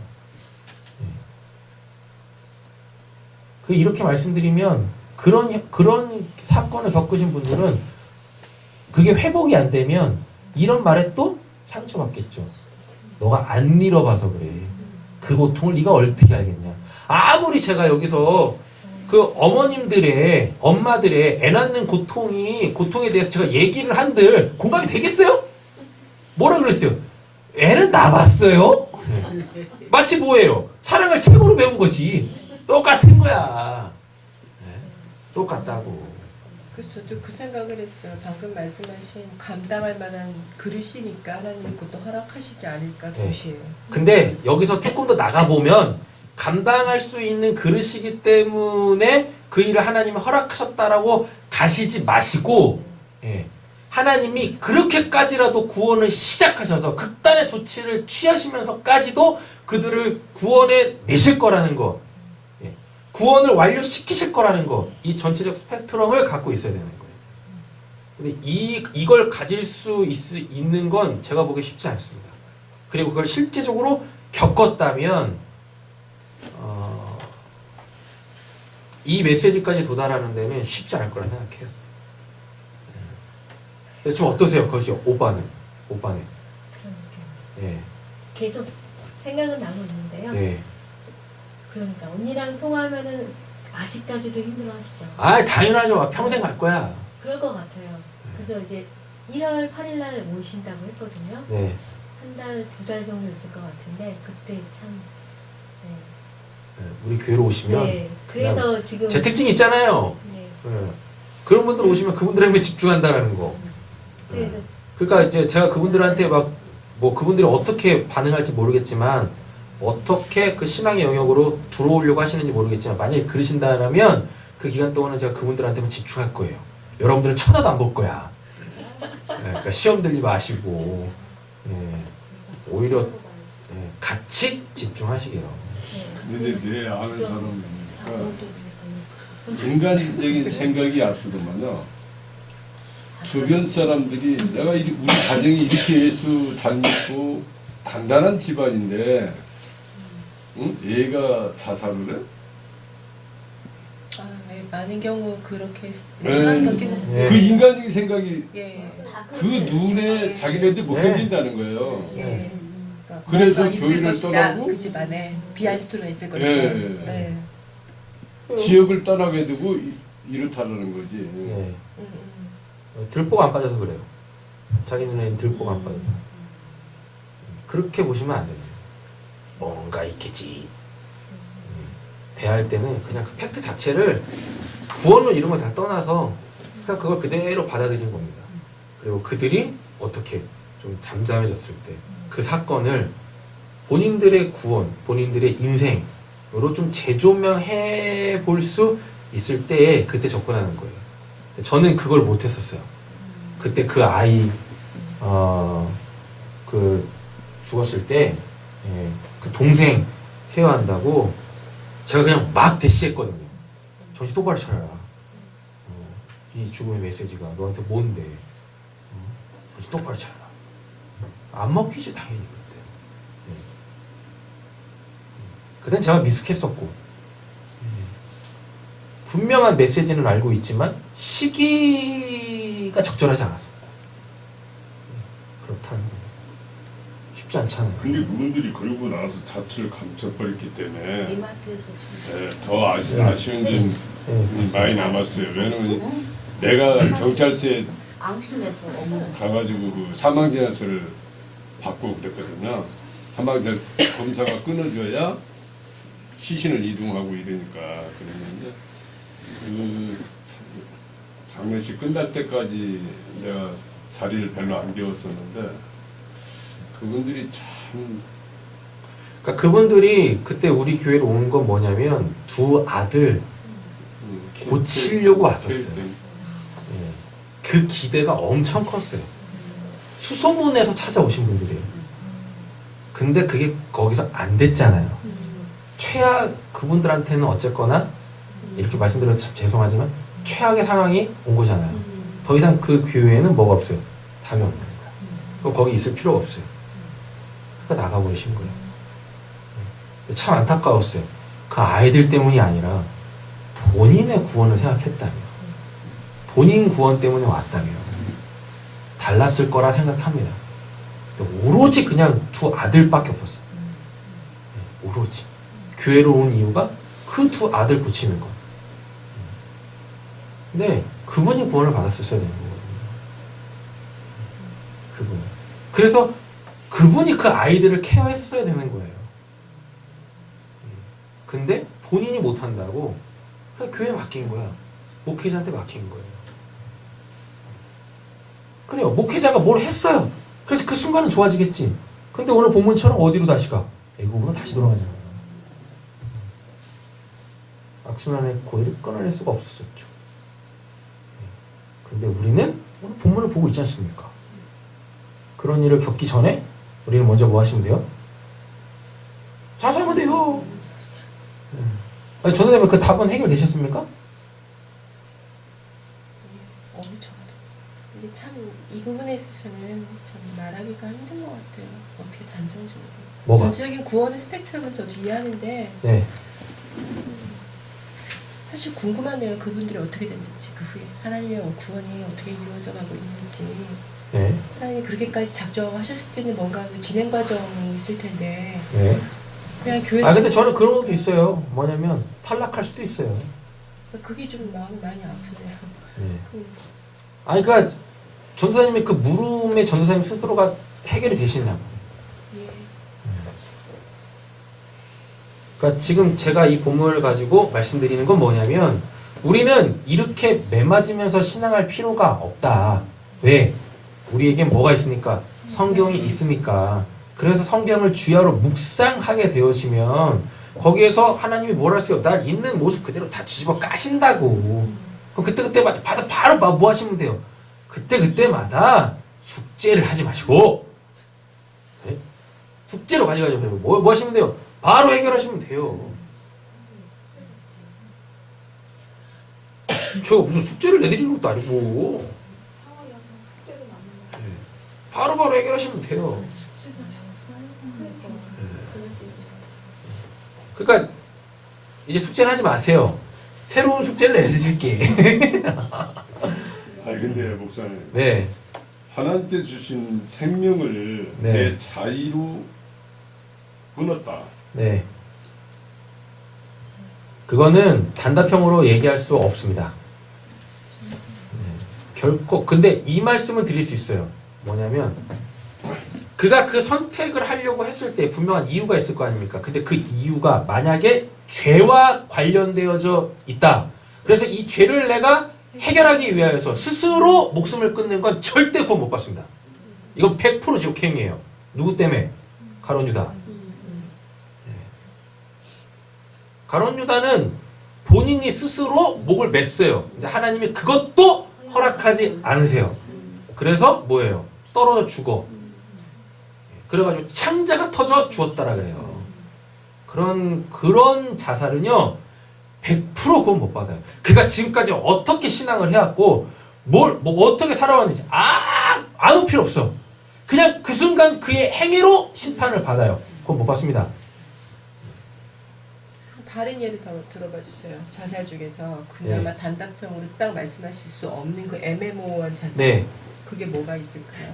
그 이렇게 말씀드리면 그런 사건을 겪으신 분들은 그게 회복이 안 되면 이런 말에 또 상처받겠죠. 너가 안 잃어봐서 그래. 그 고통을 네가 어떻게 알겠냐. 아무리 제가 여기서 그 엄마들의 애 낳는 고통에 대해서 제가 얘기를 한들 공감이 되겠어요? 뭐라 그랬어요? 애는 낳았어요? 마치 뭐예요? 사랑을 책으로 배운 거지. 똑같은 거야. 네? 똑같다고. 그래서 저도 그 생각을 했어요. 방금 말씀하신 감당할 만한 그릇이니까 하나님이 그것도 허락하실 게 아닐까 도시에. 근데 여기서 조금 더 나가보면 감당할 수 있는 그릇이기 때문에 그 일을 하나님이 허락하셨다라고 가시지 마시고, 예. 하나님이 그렇게까지라도 구원을 시작하셔서 극단의 조치를 취하시면서까지도 그들을 구원해 내실 거라는 거, 예. 구원을 완료시키실 거라는 거, 이 전체적 스펙트럼을 갖고 있어야 되는 거예요. 근데 이걸 가질 수 있는 건 제가 보기 쉽지 않습니다. 그리고 그걸 실제적으로 겪었다면 이 메시지까지 도달하는 데는 쉽지 않을 거라 생각해요. 좀 어떠세요? 그것이 오빠는? 예. 계속 생각은 나고 있는데요. 예. 그러니까 언니랑 통화하면은 아직까지도 힘들어하시죠. 아, 당연하죠. 평생 갈 거야. 그럴 것 같아요. 그래서 이제 1월 8일 날 오신다고 했거든요. 네. 한 달, 2달 정도 있을 것 같은데 그때 참. 네, 우리 교회로 오시면 네. 그래서 지금. 제 특징이 있잖아요. 네. 예. 그런 분들 오시면 그분들에게 집중한다라는 거. 그래서 그러니까 이제 제가 그분들한테 막 뭐 그분들이 어떻게 반응할지 모르겠지만 어떻게 그 신앙의 영역으로 들어오려고 하시는지 모르겠지만 만약에 그러신다면 그 기간 동안은 제가 그분들한테만 집중할 거예요. 여러분들은 쳐다도 안 볼 거야. 그러니까 시험 들지 마시고 오히려 같이 집중하시게요. 근데 내 아는 사람이니까 인간적인 생각이 앞서더만요. 주변 사람들이 내가 우리 가정이 이렇게 예수 잘 믿고 단단한 집안인데 응? 얘가 자살을 해? 네, 많은 경우 그렇게 네. 생각하기는 예. 그 인간적인 생각이 예. 그 눈에 자기네들 못 네. 견딘다는 거예요. 네. 그러니까 그래서 뭔가 있을 교회를 것이다. 떠나고? 그 집안에 비하인스토리가 있을 것이다. 예. 네. 지역을 떠나게 되고 이렇다라는 거지. 예. 음. 들보가 안 빠져서 그래요. 자기 눈에는 들보가 안 빠져서. 그렇게 보시면 안 됩니다. 뭔가 있겠지. 대할 때는 그냥 그 팩트 자체를 구원론 이런 거 다 떠나서 그냥 그걸 그대로 받아들이는 겁니다. 그리고 그들이 어떻게 좀 잠잠해졌을 때 그 사건을 본인들의 구원, 본인들의 인생으로 좀 재조명해 볼 수 있을 때에 그때 접근하는 거예요. 저는 그걸 못했었어요. 그때 그 아이 그 죽었을 때 그 동생 케어한다고 제가 그냥 막 대시했거든요. 정신 똑바로 차려라. 이 죽음의 메시지가 너한테 뭔데? 정신 똑바로 차려라. 안 먹히지 당연히 그때. 그땐 제가 미숙했었고 분명한 메시지는 알고 있지만 시기가 적절하지 않았습니다. 그렇다는 겁니다. 쉽지 않잖아요. 근데 그분들이 그러고 나서 자취를 감춰버렸기 때문에 이마트에서 지금 더 아쉬운 점이 많이 남았어요. 왜냐면 내가 경찰서에 앙심해서 어머. 가가지고 그 사망진술을 받고 그랬거든요. 사망진 검사가 끊어줘야 시신을 이동하고 이러니까 그랬는데 그 장례식 끝날 때까지 내가 자리를 별로 안 비웠었는데 그분들이 참 그러니까 그분들이 그때 우리 교회로 온 건 뭐냐면 두 아들 고치려고 왔었어요. 예. 그 기대가 엄청 컸어요. 수소문에서 찾아오신 분들이에요. 근데 그게 거기서 안 됐잖아요. 최악 그분들한테는 어쨌거나 이렇게 말씀드려서 참 죄송하지만 최악의 상황이 온 거잖아요. 더 이상 그 교회에는 뭐가 없어요? 답이 없는 거예요. 그럼 거기 있을 필요가 없어요. 그러니까 나가버리신 거예요. 참 안타까웠어요. 그 아이들 때문이 아니라 본인의 구원을 생각했다며, 본인 구원 때문에 왔다며 달랐을 거라 생각합니다. 근데 오로지 그냥 두 아들밖에 없었어요. 오로지 교회로 온 이유가 그 두 아들 고치는 거. 근데 그분이 구원을 받았었어야 되는 거거든요. 그분. 그래서 그분이 그 아이들을 케어했었어야 되는 거예요. 근데 본인이 못한다고 그냥 교회에 맡긴 거야. 목회자한테 맡긴 거예요. 그래요. 목회자가 뭘 했어요. 그래서 그 순간은 좋아지겠지. 근데 오늘 본문처럼 어디로 다시 가? 애국으로 다시 돌아가잖아. 악순환의 고리를 끊어낼 수가 없었죠. 근데 우리는 오늘 본문을 보고 있지 않습니까? 그런 일을 겪기 전에 우리는 먼저 뭐 하시면 돼요? 자수하면 돼요. 아니, 저도 되면 그 답은 해결되셨습니까? 엄청. 근데 참 이 부분에 있어서는 참 말하기가 힘든 것 같아요. 어떻게 단정적으로. 뭐가? 전체적인 구원의 스펙트럼은 저도 이해하는데 네. 사실 궁금하네요. 그분들이 어떻게 됐는지 그 후에 하나님의 구원이 어떻게 이루어져 가고 있는지 네. 하나님이 그렇게까지 작정하셨을 때는 뭔가 그 진행 과정이 있을 텐데 네. 그냥 교회 근데 저는 그런 것도 있어요. 뭐냐면 탈락할 수도 있어요. 그게 좀 마음이 많이 아프네요. 네. 그, 그러니까 전도사님의 그 물음의 전도사님 스스로가 해결이 되시냐고. 예. 그러니까 지금 제가 이 본문을 가지고 말씀드리는 건 뭐냐면 우리는 이렇게 매맞으면서 신앙할 필요가 없다. 왜? 우리에겐 뭐가 있으니까? 성경이 있으니까. 그래서 성경을 주야로 묵상하게 되어지면 거기에서 하나님이 뭘 하세요? 날 있는 모습 그대로 다 뒤집어 까신다고. 그럼 그때마다 바로 뭐 하시면 돼요? 그때마다 숙제를 하지 마시고, 네? 숙제로 가져가지 마시고 뭐 하시면 돼요? 바로 해결하시면 돼요. 제가 무슨 숙제를 내드리는 것도 아니고 바로 해결하시면 돼요. 그러니까 이제 숙제는 하지 마세요. 새로운 숙제를 내드릴게. 아니 근데 목사님 네. 하나님께 주신 생명을 네. 내 자의로 끊었다. 네. 그거는 단답형으로 얘기할 수 없습니다. 결코. 근데 이 말씀은 드릴 수 있어요. 뭐냐면 그가 그 선택을 하려고 했을 때 분명한 이유가 있을 거 아닙니까? 근데 그 이유가 만약에 죄와 관련되어져 있다. 그래서 이 죄를 내가 해결하기 위하여서 스스로 목숨을 끊는 건 절대 구원 못 받습니다. 이건 100% 지옥행이에요. 누구 때문에? 가룟 유다. 가룟 유다는 본인이 스스로 목을 맸어요. 근데 하나님이 그것도 허락하지 않으세요. 그래서 뭐예요? 떨어져 죽어. 그래가지고 창자가 터져 죽었다라 그래요. 그런 자살은요 100% 구원 못 받아요. 그가 지금까지 어떻게 신앙을 해왔고 뭐 어떻게 살아왔는지 아무 필요 없어. 그냥 그 순간 그의 행위로 심판을 받아요. 구원 못 받습니다. 다른 예를 더 들어봐 주세요. 자살 중에서 그나마 단답형으로 딱 말씀하실 수 없는 그 애매모호한 자살. 네. 그게 뭐가 있을까요?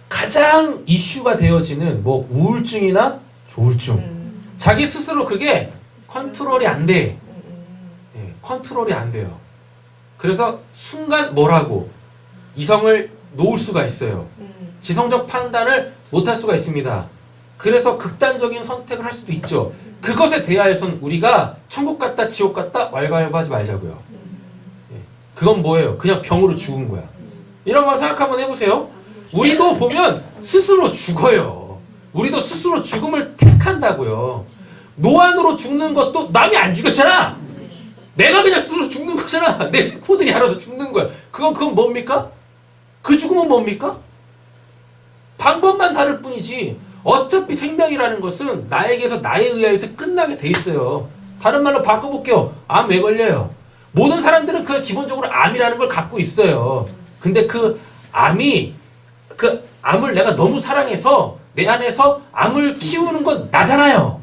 가장 이슈가 되어지는 뭐 우울증이나 조울증. 자기 스스로 그게 컨트롤이 안 돼. 컨트롤이 안 돼요. 그래서 순간 뭐라고 이성을 놓을 수가 있어요. 지성적 판단을 못할 수가 있습니다. 그래서 극단적인 선택을 할 수도 있죠. 그것에 대하여선 우리가 천국 갔다 지옥 갔다 왈가왈부하지 말자고요. 그건 뭐예요? 그냥 병으로 죽은 거야. 이런 거 생각 한번 해보세요. 우리도 보면 스스로 죽어요. 우리도 스스로 죽음을 택한다고요. 노안으로 죽는 것도 남이 안 죽였잖아. 내가 그냥 스스로 죽는 거잖아. 내 세포들이 알아서 죽는 거야. 그건 뭡니까? 그 죽음은 뭡니까? 방법만 다를 뿐이지. 어차피 생명이라는 것은 나에게서 나에 의해서 끝나게 돼 있어요. 다른 말로 바꿔볼게요. 암 왜 걸려요? 모든 사람들은 그 기본적으로 암이라는 걸 갖고 있어요. 근데 그 암을 내가 너무 사랑해서 내 안에서 암을 키우는 건 나잖아요.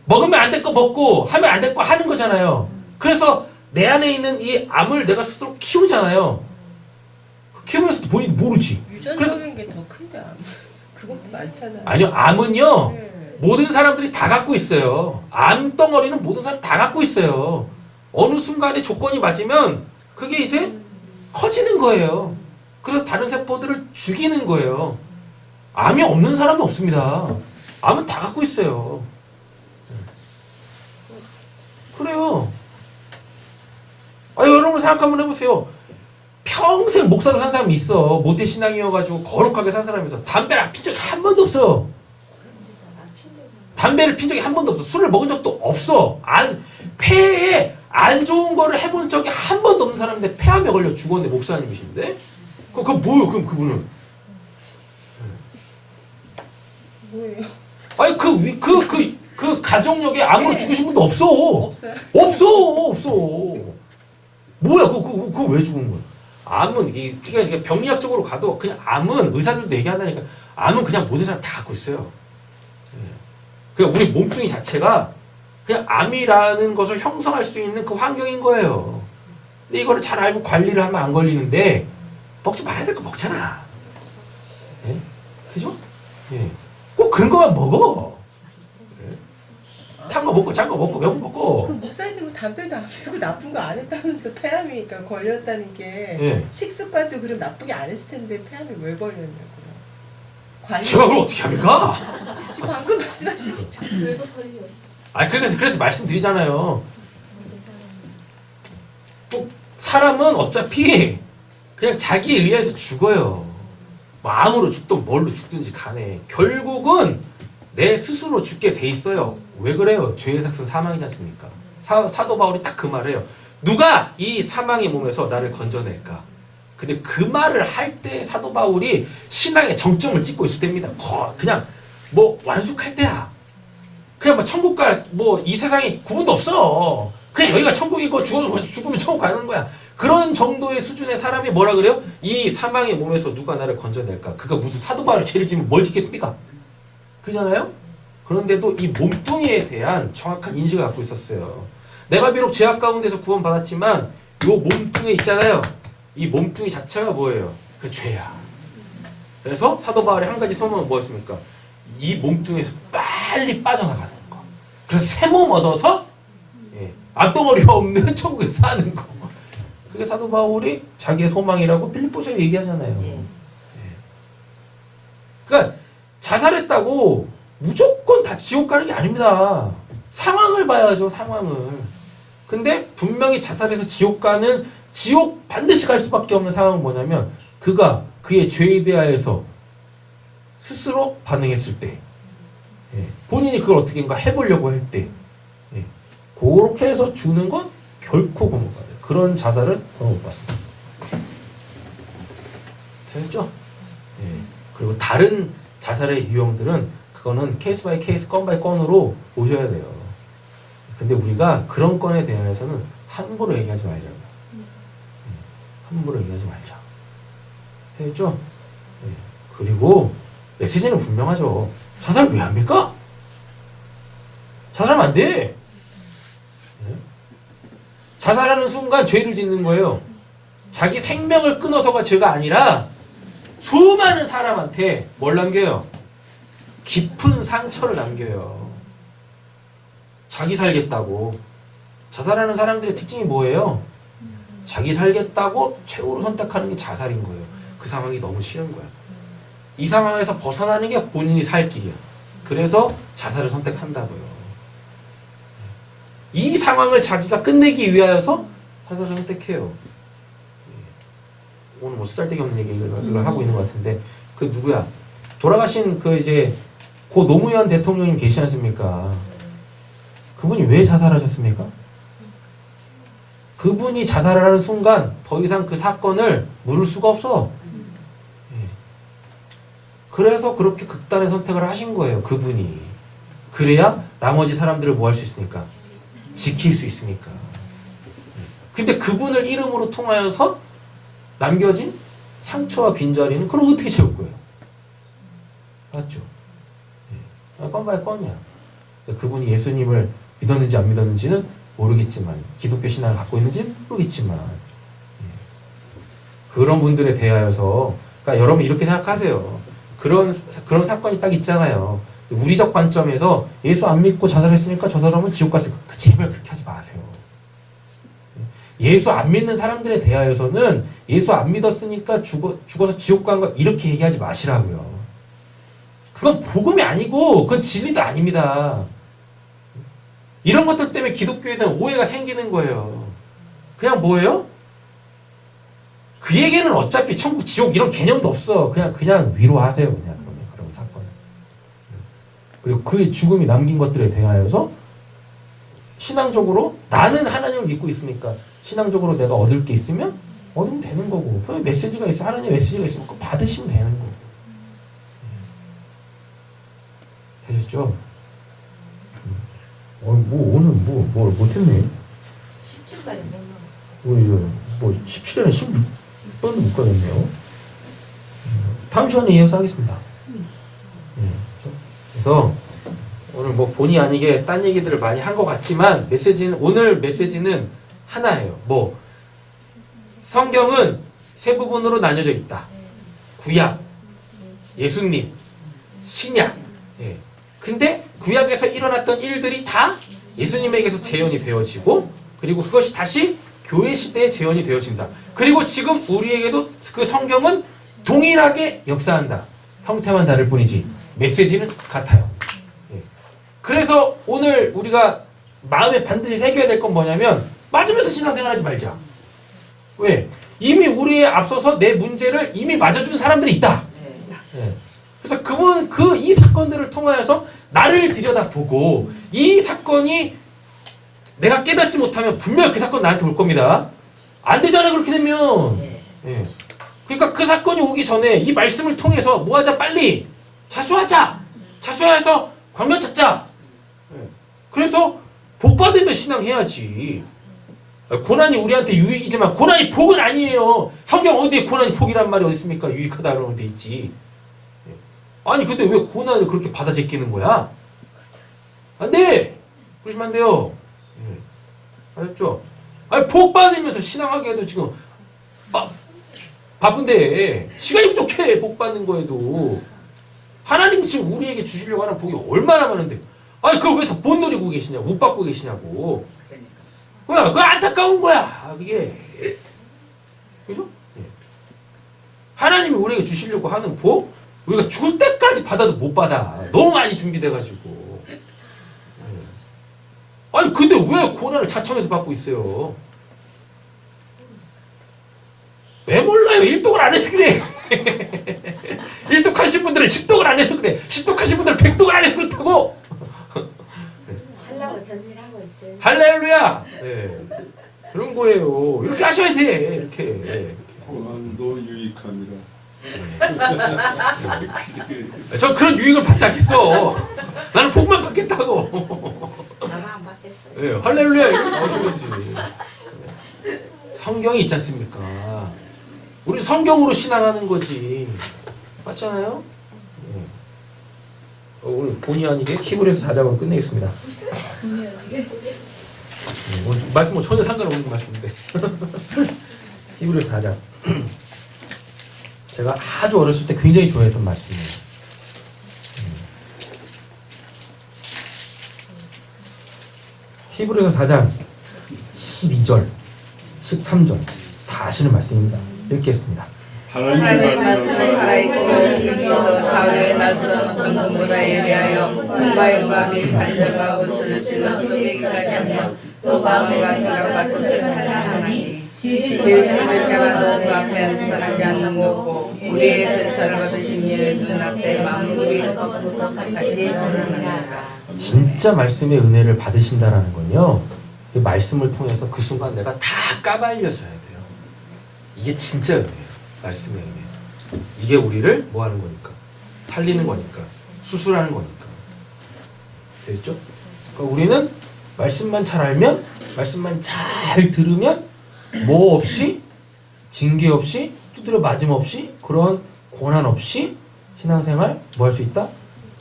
먹으면 안 될 거 먹고 하면 안 될 거 하는 거잖아요. 그래서 내 안에 있는 이 암을 내가 스스로 키우잖아요. 키우면서도 본인이 모르지. 유전적인 게 더 큰데 암. 그것도 많잖아요. 아니요, 암은요 모든 사람들이 다 갖고 있어요. 암덩어리는 모든 사람 다 갖고 있어요. 어느 순간에 조건이 맞으면 그게 이제 커지는 거예요. 그래서 다른 세포들을 죽이는 거예요. 암이 없는 사람은 없습니다. 암은 다 갖고 있어요. 그래요. 여러분 생각 한번 해보세요. 평생 목사로 산 사람이 있어. 모태신앙이어가지고 거룩하게 산 사람이서 담배를 핀 적이 한 번도 없어요. 담배를 핀 적이 한 번도 없어. 술을 먹은 적도 없어. 폐에 안 좋은 거를 해본 적이 한 번도 없는 사람인데 폐암에 걸려 죽었는데 목사님이신데? 그럼 뭐예요? 그럼 그분은? 뭐예요? 아니 그 가족력에 암으로 죽으신 분도 없어. 없어요. 없어. 뭐야? 그거 왜 죽은 거야? 암은 그러니까 병리학적으로 가도 그냥 암은 의사들도 얘기한다니까 암은 그냥 모든 사람 다 갖고 있어요. 그냥 우리 몸뚱이 자체가 그냥 암이라는 것을 형성할 수 있는 그 환경인 거예요. 근데 이거를 잘 알고 관리를 하면 안 걸리는데 먹지 말아야 될 거 먹잖아. 예? 그죠? 예. 꼭 그런 거만 먹어. 탄 거 먹고 짠 거 먹고 매운 거 먹고. 그 목사님은 담배도 안 피우고 나쁜 거 안 했다면서 폐암이 그러니까 걸렸다는 게 예. 식습관도 그럼 나쁘게 안 했을 텐데 폐암이 왜 걸렸냐고요. 관리. 제가 그걸 어떻게 합니까? 지금 방금 말씀하신 게 있잖아요. 그래도 걸려. 아 그래서 말씀드리잖아요. 또 사람은 어차피 그냥 자기에 의해서 죽어요. 뭐 암으로 죽든 뭘로 죽든지 간에 결국은 내 스스로 죽게 돼 있어요. 왜 그래요? 죄의 삭은 사망이지 않습니까? 사도 바울이 딱 그 말해요. 누가 이 사망의 몸에서 나를 건져낼까? 근데 그 말을 할 때 사도 바울이 신앙의 정점을 찍고 있을 때입니다. 그냥 뭐 완숙할 때야. 그냥 뭐 천국과 뭐 이 세상에 구분도 없어. 그냥 여기가 천국이고 죽으면 천국 가는 거야. 그런 정도의 수준의 사람이 뭐라 그래요? 이 사망의 몸에서 누가 나를 건져낼까? 그가 무슨 사도 바울이 죄를 지면 뭘 짓겠습니까? 그잖아요? 그런데도 이 몸뚱이에 대한 정확한 인식을 갖고 있었어요. 내가 비록 죄악 가운데서 구원받았지만 요 몸뚱이 있잖아요. 이 몸뚱이 자체가 뭐예요? 그 죄야. 그래서 사도 바울의 한 가지 소망은 뭐였습니까? 이 몸뚱이에서 빨리 빠져나가는 거. 그래서 새 몸 얻어서 앞덩어리가 없는 천국에서 사는 거. 그게 사도 바울이 자기의 소망이라고 필립보서에 얘기하잖아요. 그러니까 자살했다고 무조건 다 지옥 가는 게 아닙니다. 상황을 봐야죠, 상황을. 근데 분명히 자살해서 지옥 가는, 지옥 반드시 갈 수밖에 없는 상황은 뭐냐면 그가 그의 죄에 대하여서 스스로 반응했을 때, 본인이 그걸 어떻게인가 해보려고 할 때, 그렇게 해서 죽는 건 결코 고못 받아요. 그런 자살은 못 받습니다. 되겠죠? 그리고 다른 자살의 유형들은 그거는 케이스 바이 케이스, 건 바이 건으로 보셔야 돼요. 근데 우리가 그런 건에 대해서는 함부로 얘기하지 말자고요. 함부로 얘기하지 말자. 되겠죠? 그리고 메시지는 분명하죠. 자살 왜 합니까? 자살하면 안 돼. 자살하는 순간 죄를 짓는 거예요. 자기 생명을 끊어서가 죄가 아니라 수많은 사람한테 뭘 남겨요? 깊은 상처를 남겨요. 자기 살겠다고. 자살하는 사람들의 특징이 뭐예요? 자기 살겠다고 최후로 선택하는 게 자살인 거예요. 그 상황이 너무 싫은 거야. 이 상황에서 벗어나는 게 본인이 살 길이야. 그래서 자살을 선택한다고요. 이 상황을 자기가 끝내기 위하여서 자살을 선택해요. 오늘 뭐 쓰잘데기 없는 얘기를 하고 있는 것 같은데, 그 누구야? 돌아가신 그 이제 고 노무현 대통령님 계시지 않습니까? 그분이 왜 자살하셨습니까? 그분이 자살을 하는 순간 더 이상 그 사건을 물을 수가 없어. 그래서 그렇게 극단의 선택을 하신 거예요, 그분이. 그래야 나머지 사람들을 뭐 할 수 있으니까, 지킬 수 있으니까. 근데 그분을 이름으로 통하여서 남겨진 상처와 빈자리는 그럼 어떻게 채울 거예요? 맞죠? 건 바이 건이야. 그분이 예수님을 믿었는지 안 믿었는지는 모르겠지만, 기독교 신앙을 갖고 있는지는 모르겠지만, 그런 분들에 대하여서, 그러니까 여러분 이렇게 생각하세요. 그런 사건이 딱 있잖아요. 우리적 관점에서 예수 안 믿고 자살했으니까 저 사람은 지옥 갔을 거예요. 제발 그렇게 하지 마세요. 예수 안 믿는 사람들에 대하여서는 예수 안 믿었으니까 죽어서 지옥 간 거 이렇게 얘기하지 마시라고요. 그건 복음이 아니고 그건 진리도 아닙니다. 이런 것들 때문에 기독교에 대한 오해가 생기는 거예요. 그냥 뭐예요? 그에게는 어차피 천국, 지옥 이런 개념도 없어. 그냥 위로하세요. 그냥 그런 사건. 그리고 그의 죽음이 남긴 것들에 대하여서 신앙적으로 나는 하나님을 믿고 있으니까 신앙적으로 내가 얻을 게 있으면 얻으면 되는 거고, 그냥 메시지가 있어, 하나님 메시지가 있으면 그거 받으시면 되는 거고. 되셨죠? 오늘 뭘 못했네. 17달에 몇 명? 우리 17년에 16번도 못 가겠네요. 다음 시간에 이어서 하겠습니다. 그래서 오늘 뭐 본의 아니게 딴 얘기들을 많이 한 것 같지만 오늘 메시지는 하나예요. 성경은 세 부분으로 나뉘어져 있다. 구약, 예수님, 신약. 예. 근데 구약에서 일어났던 일들이 다 예수님에게서 재현이 되어지고 그리고 그것이 다시 교회 시대에 재현이 되어진다. 그리고 지금 우리에게도 그 성경은 동일하게 역사한다. 형태만 다를 뿐이지 메시지는 같아요. 예. 그래서 오늘 우리가 마음에 반드시 새겨야 될 건 뭐냐면 맞으면서 신앙생활하지 말자. 왜? 이미 우리에 앞서서 내 문제를 이미 맞아준 사람들이 있다. 예. 그래서 그분 이 사건들을 통하여서 나를 들여다보고 이 사건이 내가 깨닫지 못하면 분명 그 사건 나한테 올 겁니다. 안 되잖아 그렇게 되면. 예. 그러니까 그 사건이 오기 전에 이 말씀을 통해서 뭐 하자 빨리 자수하자. 자수해서 광면 찾자. 예. 그래서 복 받으면 신앙해야지. 고난이 우리한테 유익이지만 고난이 복은 아니에요. 성경 어디에 고난이 복이란 말이 어디 있습니까? 유익하다라고 돼 있지. 아니 근데 왜 고난을 그렇게 받아 제끼는 거야? 안 돼! 그러시면 안 돼요. 아셨죠? 아니 복 받으면서 신앙하게 해도 지금 바쁜데 시간이 부족해. 복 받는 거에도 하나님이 지금 우리에게 주시려고 하는 복이 얼마나 많은데 아니 그걸 왜 다 못 누리고 계시냐고 못 받고 계시냐고. 뭐야 그거 안타까운 거야 그게. 그죠? 하나님이 우리에게 주시려고 하는 복 우리가 죽을 때까지 받아도 못 받아. 너무 많이 준비돼가지고. 아니 근데 왜 고난을 자청해서 받고 있어요? 왜 몰라요? 일독을 안 해서 그래. 일독하신 분들은 십독을 안 해서 그래. 십독하신 분들은 백독을 안 해서 그렇다고. 하려고 전진하고 있어요. 할렐루야. 네. 그런 거예요. 이렇게 하셔야 돼. 이렇게. 고난도 유익함이라. 전 그런 유익을 받지 않겠어. 나는 복만 받겠다고. 나만 안 받겠어. 네, 할렐루야 이렇게 나오셔야지. 성경이 있지 않습니까? 우리 성경으로 신앙하는 거지. 맞잖아요? 네. 오늘 본의 아니게 히브리서 4장으로 끝내겠습니다. 오늘 말씀 뭐 전혀 상관없는 말씀인데. 히브리서 4장. 제가 아주 어렸을 때 굉장히 좋아했던 말씀이에요. 히브리서 4장 12절, 13절 다 하시는 말씀입니다. 읽겠습니다. 하나님의 말씀은 살아있고 그리스도 자유의 날선 어떤 예비하여 공과 영광이 반전과 고수를 질러 쪼개기까지 하며 또 마음과 생각과 뜻을 하나하니 지으신 것이 하나도 그 앞에 나타나지 않는 거고 우리의 뜻을 받으신 이의 눈앞에 만물이 같이 드러나니까. 진짜 말씀의 은혜를 받으신다라는 건요. 이 말씀을 통해서 그 순간 내가 다 까발려져야 돼요. 이게 진짜 은혜예요. 말씀의 은혜. 이게 우리를 뭐 하는 거니까? 살리는 거니까. 수술하는 거니까. 됐죠? 그러니까 우리는 말씀만 잘 알면, 말씀만 잘 들으면 뭐 없이, 징계 없이, 두드려 맞음 없이, 그런 고난 없이 신앙생활 뭐 할 수 있다?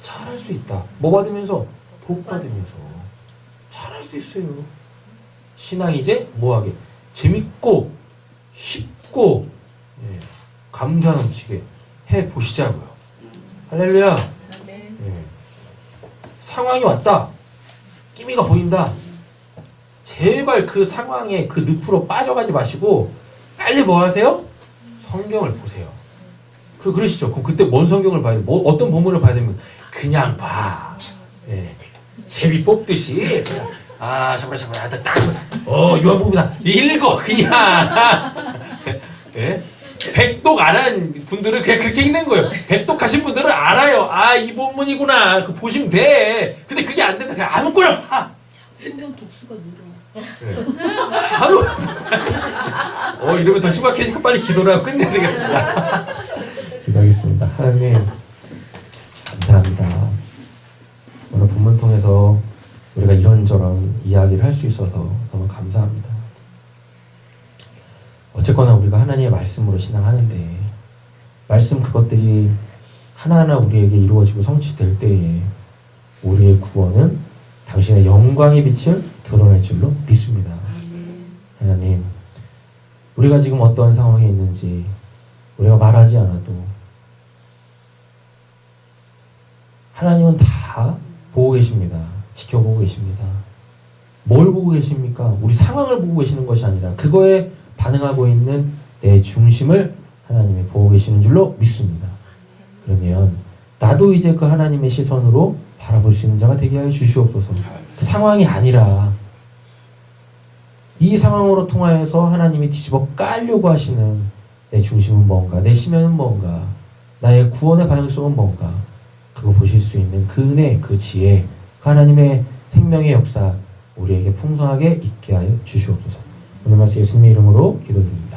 잘 할 수 있다. 뭐 받으면서? 복 받으면서 잘 할 수 있어요. 신앙이 이제 뭐하게? 재밌고 쉽고 감사 넘치게 해보시자고요. 할렐루야. 네. 상황이 왔다. 끼미가 보인다. 제발 그 상황에 그 늪으로 빠져가지 마시고 빨리 뭐 하세요? 성경을 보세요. 그러시죠. 그럼 그때 뭔 성경을 봐야 돼? 뭐 어떤 본문을 봐야 되면 그냥 봐. 제비 뽑듯이 샤브라샤브라 딱 요한복음이다 읽어 그냥. 백독 안 한 분들은 그냥 그렇게 읽는 거예요. 백독하신 분들은 알아요. 이 본문이구나. 그 보시면 돼. 근데 그게 안 된다. 그냥 아무거나 봐. 성경 독수가 늘어. 바로 이러면 더 심각해지니까 빨리 기도를 하고 끝내야 되겠습니다. 기도하겠습니다. 하나님 감사합니다. 오늘 본문 통해서 우리가 이런저런 이야기를 할 수 있어서 너무 감사합니다. 어쨌거나 우리가 하나님의 말씀으로 신앙하는데 말씀 그것들이 하나하나 우리에게 이루어지고 성취될 때에 우리의 구원은 당신의 영광의 빛을 드러낼 줄로 믿습니다. 하나님 우리가 지금 어떠한 상황에 있는지 우리가 말하지 않아도 하나님은 다 보고 계십니다. 지켜보고 계십니다. 뭘 보고 계십니까? 우리 상황을 보고 계시는 것이 아니라 그거에 반응하고 있는 내 중심을 하나님이 보고 계시는 줄로 믿습니다. 그러면 나도 이제 그 하나님의 시선으로 바라볼 수 있는 자가 되게 하여 주시옵소서. 그 상황이 아니라 이 상황으로 통하여서 하나님이 뒤집어 깔려고 하시는 내 중심은 뭔가, 내 심연은 뭔가, 나의 구원의 방향성은 뭔가, 그거 보실 수 있는 그 은혜, 그 지혜, 그 하나님의 생명의 역사 우리에게 풍성하게 있게 하여 주시옵소서. 오늘 말씀 예수님의 이름으로 기도드립니다.